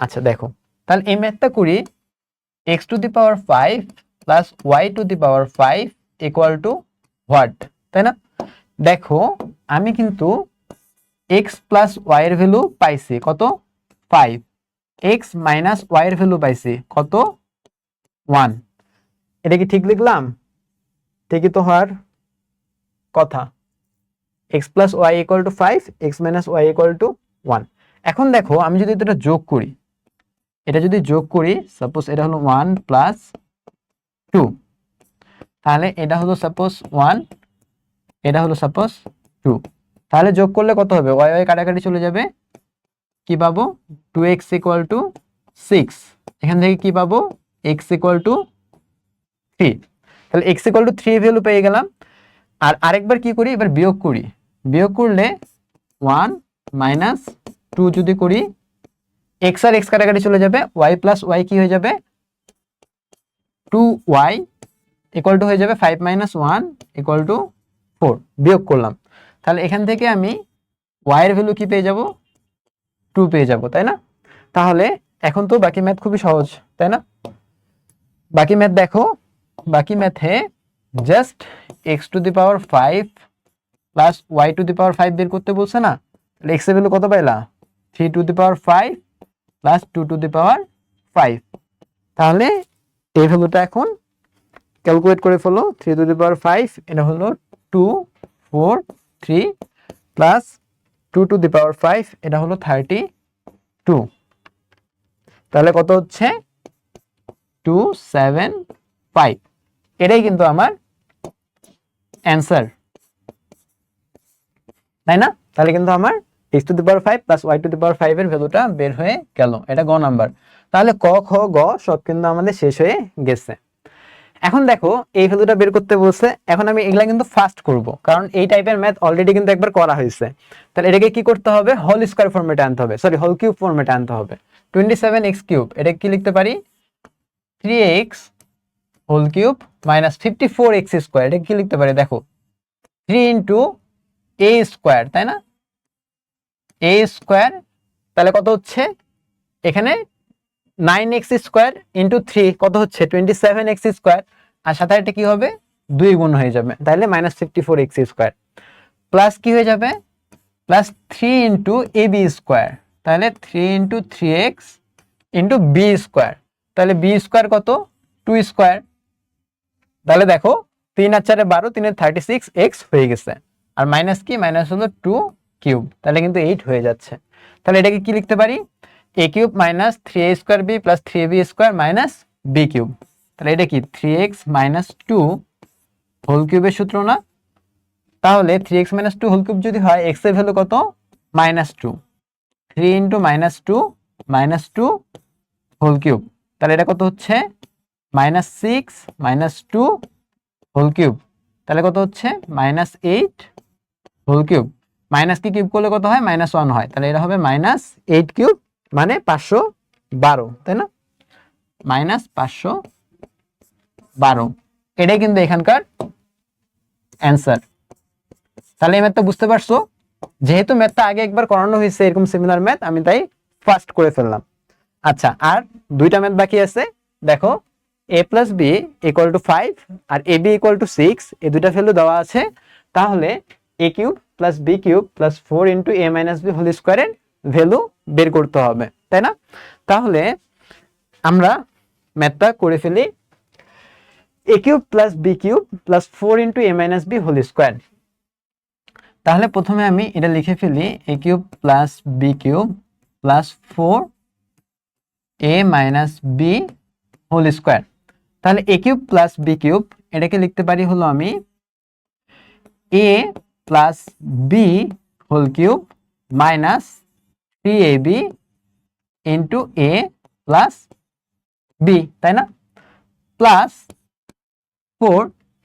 আচ্ছা দেখো, তাহলে এই ম্যাথটা করি, x to the power 5 plus y to the power 5 equal to what, তাই না? দেখো আমি কিন্তু এক্স প্লাস ওয়াই এর ভ্যালু পাইছি কত, 5, এক্স মাইনাস ওয়াই এর ভ্যালু পাইছি কত, 1। এটা কি ঠিক লিখলাম? ঠিকই তো হওয়ার কথা। X plus y equal to 5, x minus y equal to 1। এখন দেখো আমি যদি এটা যোগ করি, এটা যদি যোগ করি, সাপোজ এটা হলো 1 প্লাস 2, তাহলে এটা হলো সাপোজ 1, এটা হলো সাপোজ 2, তাহলে যোগ করলে কত হবে, ওয়াই ওয়াই কাটাকাটি চলে যাবে, কি পাবো 2x ইকুয়াল টু 6, এখান থেকে কি পাবো x ইকুয়াল টু 3, তাহলে x ইকুয়াল টু 3 ভ্যালু পেয়ে গেলাম। আর আরেকবার কি করি, এবার বিয়োগ করি, বিয়োগ করলে 1 মাইনাস 2 যদি করি, x আর x কাটাকাটি চলে যাবে, y প্লাস y কি হয়ে যাবে 2y ইকুয়াল টু হয়ে যাবে 5 মাইনাস 1 ইকুয়াল টু 4, বিয়োগ করলাম, তাহলে এখান থেকে আমি y এর ভ্যালু কি পেয়ে যাব 2 পেয়ে যাব, তাই না? তাহলে এখন তো বাকি ম্যাথ খুবই সহজ, তাই না? বাকি ম্যাথ দেখো, বাকি ম্যাথে just x to the power 5 plus y to the power 5 বের করতে বলছে না, তাহলে x এর ভ্যালু কত পাইলা 3 to the power 5 plus 2 to the power 5, তাহলে এই ভ্যালুটা এখন ক্যালকুলেট করে ফেলো, 3 টু দি পাওয়ার 5 এটা হলো 2 4 3 প্লাস 2 টু দি পাওয়ার 5 এটা হলো 32, তাহলে কত হচ্ছে 275, এটাই কিন্তু আমার অ্যান্সার, তাই না? তাহলে কিন্তু আমার x to the power 5 plus y to the power 5 এর ভ্যালুটা বের হয়ে গেল, এটা গ নাম্বার। তাহলে ক খ গ সব কিন্তু আমাদের শেষ হয়ে গেছে। এখন দেখো এই ভ্যালুটা বের করতে বলছে, এখন আমি এগুলা কিন্তু ফাস্ট করব, কারণ এই টাইপের ম্যাথ অলরেডি কিন্তু একবার করা হয়েছে। তাহলে এটাকে কি করতে হবে, হোল স্কয়ার ফরম্যাটে আনতে হবে, সরি হোল কিউব ফরম্যাটে আনতে হবে। 27x কিউব, এটা কি লিখতে পারি 3x whole cube minus 54x square, এটা কি লিখতে পারি দেখো 3 ইন্টু a স্কয়ার, তাই না? a স্কয়ার, তাহলে কত হচ্ছে এখানে 9x স্কয়ার ইন্টু 3 কত হচ্ছে 27x স্কয়ার, আর সাথে এটা কি হবে 2 গুণ হয়ে যাবে, তাহলে মাইনাস 54x স্কয়ার, প্লাস কি হয়ে যাবে প্লাস 3 ইন্টু ab স্কয়ার, তাহলে 3 into 3x into b square, তাহলে b স্কয়ার কত 2 স্কয়ার, তাহলে দেখো 3 আর 4 12, 3 এর 36x হয়ে গেছে, আর মাইনাস কি মাইনাস হলো 2 কিউব, তাহলে কিন্তু 8 হয়ে যাচ্ছে। তাহলে এটাকে কি লিখতে পারি a cube minus 3a square b plus 3b square minus b cube, তাহলে এটা কি 3x মাইনাস 2 হোল কিউবের সূত্র না? তাহলে 3x মাইনাস 2 হোল কিউব যদি হয় x এর ভ্যালু কত minus 2, 3 into minus 2 whole cube, তাহলে এটা কত হচ্ছে মাইনাস 6 মাইনাস 2 হোল কিউব, তাহলে কত হচ্ছে মাইনাস 8 হোল কিউব, মাইনাস কি কিউব করলে কত হয় মাইনাস 1 হয়, তাহলে এটা হবে মাইনাস 8 কিউব মানে 512, তাই না? মাইনাস 512, এটাই কিন্তু এখানকার অ্যান্সার। তাহলে এই ম্যাথটা বুঝতে পারছো? যেহেতু ম্যাথটা আগে একবার করানো হয়েছে এরকম সিমিলার ম্যাথ, আমি তাই ফার্স্ট করে ফেললাম। আচ্ছা, আর দুইটা ম্যাথ বাকি আছে। দেখো, a plus b equal to 5 আর এ বি ইকুয়াল টু 6, এই দুইটা ভ্যালু দেওয়া আছে। তাহলে a cube plus B cube plus 4 into a minus b whole স্কোয়ারের ভ্যালু বের করতে হবে, তাই না? তাহলে আমরা ম্যাথটা করে ফেলি। A cube plus B cube plus 4 into a minus b whole square. তাহলে প্রথমে আমি এটা লিখে ফেলি, a cube plus B cube plus 4 a minus b whole square. তাহলে a cube plus B cube এটাকে লিখতে পারি হলো আমি a plus b whole cube minus 3ab into a plus b, তাই না? Plus 4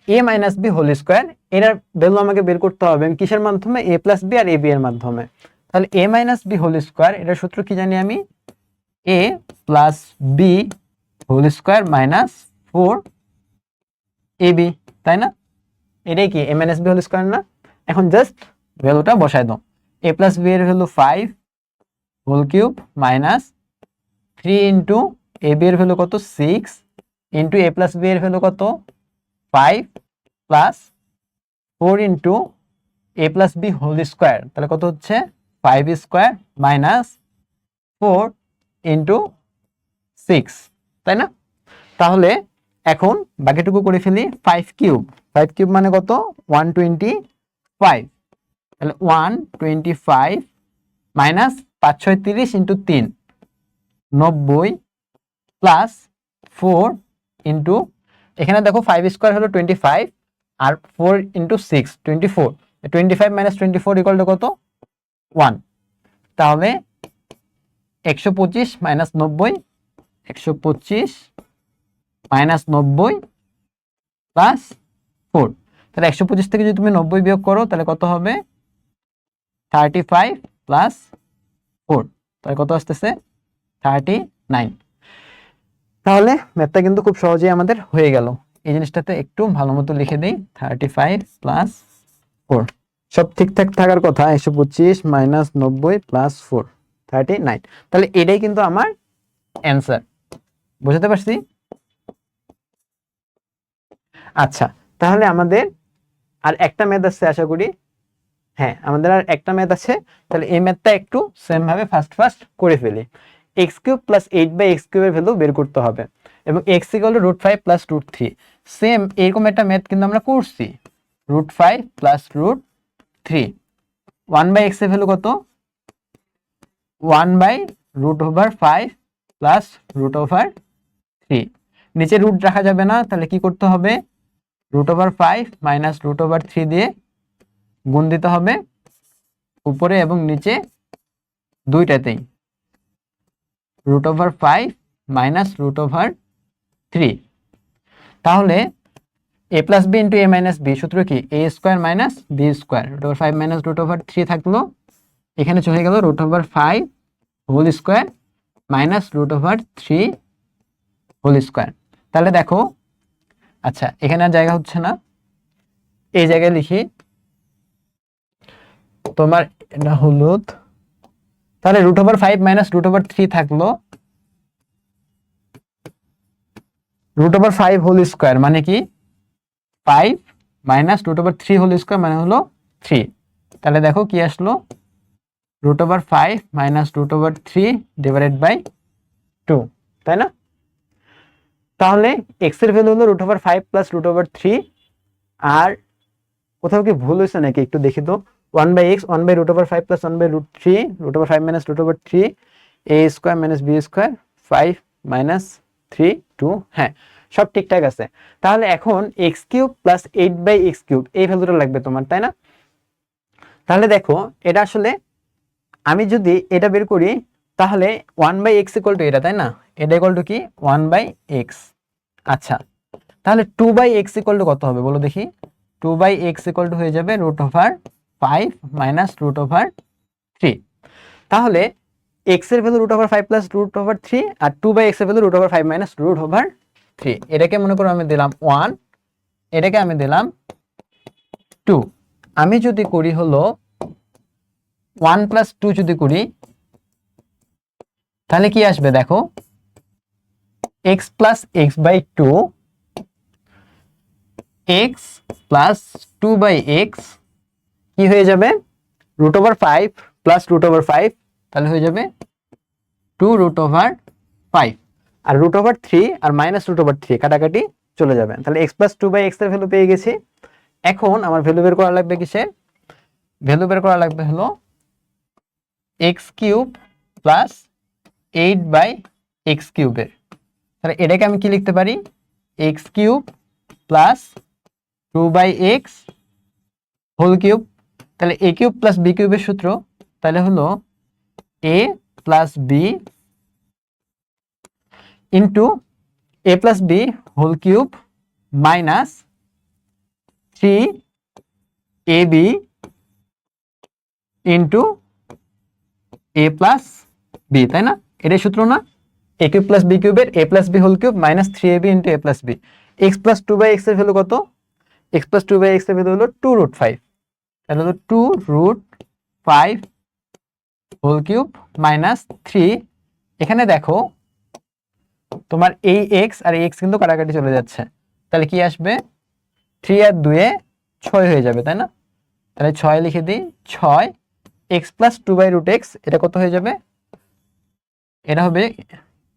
a minus b whole square, এটার ভ্যালু আমাকে বের করতে হবে কিসের মাধ্যমে? এ প্লাস বি আর এ বি এর মাধ্যমে। তাহলে a minus b whole square, এটার সূত্র কি জানি আমি? A plus b whole square minus 4 a b, তাই না? এটাই কি a minus b whole square না? এখন জাস্ট ভ্যালুটা বসাই দাও। এ প্লাস বি এর value 5 whole cube minus 3 into a b এর ভ্যালু কত? 6 ইন্টু এ প্লাস বি এর ভ্যালু কত? 5 plus 4 into a plus b whole square, তাহলে কত হচ্ছে? 5 স্কোয়ার মাইনাস 4 ইন্টু 6, তাই না? তাহলে এখন বাকিটুকু করে ফেলি। 5 কিউব, 5 কিউব মানে কত? 125। তাহলে 125 মাইনাস 5 6 30 ইন্টু 3 90 প্লাস 4 ইন্টু, এখানে দেখো 5 স্কোয়ার হলো 25 আর 4 ইন্টু 6 24, 25 মাইনাস 24 ইকুয়াল টু কত? 1। তাহলে 125 মাইনাস 90, 125 মাইনাস 90 প্লাস 4। তাহলে 125 থেকে যদি তুমি 90 বিয়োগ করো তাহলে কত হবে? 35 প্লাস 4, তাহলে কত আসতেছে? 39। তাহলে ম্যাথটা কিন্তু খুব সহজেই আমাদের হয়ে গেল। এই জিনিসটাতে একটু ভালো মতো লিখে দিই, 35 প্লাস 4, সব ঠিকঠাক থাকার কথা। 125 মাইনাস 90 প্লাস 4, 39। তাহলে এটাই কিন্তু আমার অ্যান্সার। বুঝতে পারছি? আচ্ছা, তাহলে আমাদের আর একটা ম্যাথ আছে আশা করি। হ্যাঁ, আমাদের আর একটা ম্যাথ আছে। তাহলে এই ম্যাথটা একটু সেম ভাবে ফার্স্ট করে ফেলি। এক্স কিউব প্লাস 8/x কিউবের ভ্যালু বের করতে হবে এবং x equal to √5 plus √3। Same এরকম একটা ম্যাথ কিন্তু আমরা করছি। √5 প্লাস √3, 1/x এর ভ্যালু কত? 1/√5 প্লাস √3। নিচে রুট রাখা যাবে না, তাহলে কি করতে হবে? √5 মাইনাস √3 দিয়ে গুণ দিতে হবে উপরে এবং নিচে দুইটাতেই। √5 মাইনাস √3। তাহলে a plus b into a minus b সূত্র কি? A square minus b square. √5 minus √3 থাকলো, এখানে চলে গেল √5 whole square minus √3 whole square. তাহলে দেখো, আচ্ছা এখানে আর জায়গা হচ্ছে না, এই জায়গায় লিখি তোমার এটা হলুদ। তাহলে √5 মাইনাস √3 থাকলো, √5 হোল স্কোয়ার মানে কি? 5 মাইনাস √3 হোল স্কোয়ার মানে হলো 3। তাহলে দেখো কি আসলো? √5 মাইনাস √3 ডিভাইডেড বাই 2, তাই না? তাহলে এক্স এর ভ্যালু হলো √5 প্লাস √3। আর কোথাও কি ভুল হয়েছে নাকি একটু দেখি তো। 1/x 1/√5 plus 1/√3, √5 minus √3, a square minus b square, 5 minus 3 2। হ্যাঁ, সব ঠিকঠাক আছে। তাহলে এখন x cube plus 8/x cube এই ভ্যালুটা লাগবে তোমার, তাই না? তাহলে দেখো, এটা আসলে আমি যদি এটা বের করি তাহলে 1/x ইকুয়াল টু এটা, তাই না? এটা ইকুয়াল টু কি? 1/x। আচ্ছা, তাহলে 2/x ইকুয়াল টু কত হবে বলো দেখি? 2/x ইকুয়াল টু হয়ে যাবে √5 মাইনাস √3। তাহলে x এর ভ্যালু √5 প্লাস √3 আর 2/x এর ভ্যালু √5 মাইনাস √3। এটাকে মনে করো আমি দিলাম 1, এটাকে আমি দিলাম 2। আমি যদি করি হলো 1 প্লাস 2 যদি করি তাহলে কি আসবে দেখো, x plus x by 2, x plus 2 by x কি হয়ে যাবে, root over 5 plus root over 5, তাহলে হয়ে যাবে 2 রুট ওভার 5, আর রুট ওভার 3 আর মাইনাস রুট ওভার 3 কাটাকাটি চলে যাবে। তাহলে x প্লাস 2 বাই x এর ভ্যালু পেয়ে গেছি। এখন আমার ভ্যালু বের করা লাগবে কিসের, ভ্যালু বের করা লাগবে হলো x cube plus 8 by x কিউবের। তাহলে এটাকে আমি কি লিখতে পারি, x cube plus 2 by x whole cube. তাহলে a কিউব প্লাস b কিউবের সূত্র তাহলে হলো a plus b into a plus b whole cube minus 3ab into a plus b, তাই না? এটাই সূত্র না, a কিউব প্লাস b কিউবের a plus b whole cube minus 3ab into a plus b। x plus 2 by x এর ভ্যালু কত, x প্লাস 2 বাই x এর ভ্যালু হলো 2 রুট 5, তাহলে হলো 2 রুট 5 হোল কিউব মাইনাস 3। এখানে দেখো তোমার এই x আর এই x কিন্তু কাটাকাটি চলে যাচ্ছে, তাহলে কি আসবে, 3 আর 2 এ 6 হয়ে যাবে, তাই না? তাহলে 6 লিখে দিই, 6 x plus 2 by root x, এটা কত হয়ে যাবে, এটা হবে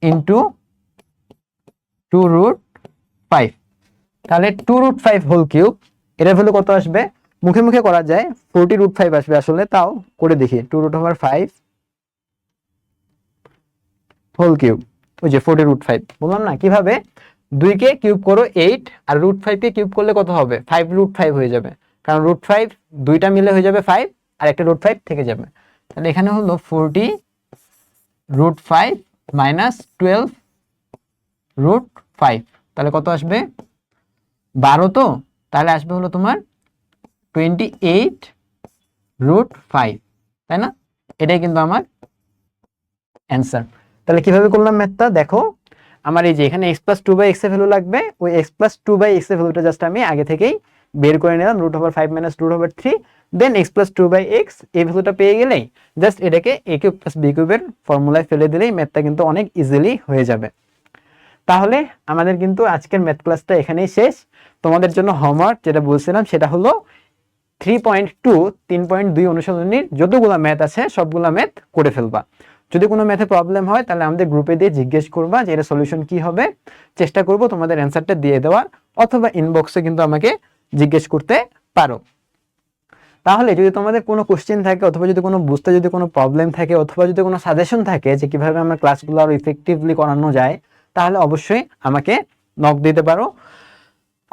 ইন্টু 2 রুট 5। তাহলে 2 রুট 5 হোল কিউব এটার ভ্যালু কত আসবে, মুখে মুখে করা যায় 40 রুট 5 আসবে, আসলে তাও করে দেখি, 2 রুট ওভার 5 হোল কিউব, ওই যে 40 রুট 5 বললাম না, কিভাবে 2 কে কিউব করো 8 আর রুট 5 কে কিউব করলে কত হবে, 5 রুট 5 হয়ে যাবে, কারণ রুট 5 দুইটা মিলে হয়ে যাবে 5 আর একটা রুট 5 থেকে যাবে। তাহলে এখানে হলো 40 রুট 5 মাইনাস 12 রুট 5, তাহলে কত আসবে 12, তো তাহলে আসবে হলো তোমার 28 রুট 5, তাই না? এটাই কিন্তু আমার অ্যান্সার। তাহলে কিভাবে করলাম ম্যাথটা দেখো, আমার এই যে এখানে x প্লাস 2 বাই x এর ভ্যালু লাগবে, ওই x প্লাস 2 বাই x এর ভ্যালুটা জাস্ট আমি আগে থেকেই বের করে নিলাম, root over 5 minus root over 3, then x plus 2 by x এই ভ্যালুটা পেয়ে গেলেই জাস্ট এটাকে a কিউব প্লাস b কিউবের ফর্মুলায় ফেলে দিলেই ম্যাথটা কিন্তু অনেক ইজিলি হয়ে যাবে। তাহলে আমাদের কিন্তু আজকের ম্যাথ ক্লাসটা এখানেই শেষ। তোমাদের জন্য হোমওয়ার্ক যেটা বলছিলাম সেটা হলো 3.2 অনুশীলনীর যতগুলো ম্যাথ আছে সবগুলো ম্যাথ করে ফেলবা। যদি কোনো ম্যাথে প্রবলেম হয় তাহলে আমাদের গ্রুপে দিয়ে জিজ্ঞেস করবা যে এর সলিউশন কি হবে, চেষ্টা করব তোমাদের অ্যান্সারটা দিয়ে দেওয়ার, অথবা ইনবক্সে কিন্তু আমাকে জিজ্ঞেস করতে পারো। তাহলে যদি তোমাদের কোনো কোশ্চেন থাকে, অথবা যদি কোনো বুঝতে যদি কোনো প্রবলেম থাকে, অথবা যদি কোনো সাজেশন থাকে যে কিভাবে আমার ক্লাসগুলো আরো ইফেক্টিভলি করানো যায়, তাহলে অবশ্যই আমাকে নক দিতে পারো।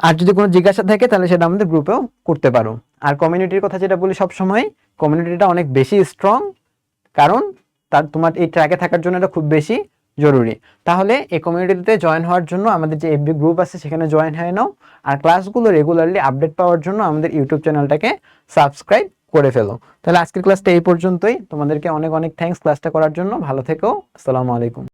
আর যদি কোনো জিজ্ঞাসা থাকে তাহলে সেটা আমাদের গ্রুপেও করতে পারো। আর কমিউনিটির কথা যেটা বলি সবসময়, কমিউনিটিটা অনেক বেশি স্ট্রং, কারণ তার তোমার এই ট্র্যাকে থাকার জন্য এটা খুব বেশি জরুরি। তাহলে এই কমিউনিটিতে জয়েন হওয়ার জন্য আমাদের যে এফবি গ্রুপ আছে সেখানে জয়েন হয়ে নাও, আর ক্লাসগুলো রেগুলারলি আপডেট পাওয়ার জন্য আমাদের ইউটিউব চ্যানেলটাকে সাবস্ক্রাইব করে ফেলো। তাহলে আজকের ক্লাসটা এই পর্যন্তই, তোমাদেরকে অনেক অনেক থ্যাঙ্কস ক্লাসটা করার জন্য। ভালো থেকো, আসসালামু আলাইকুম।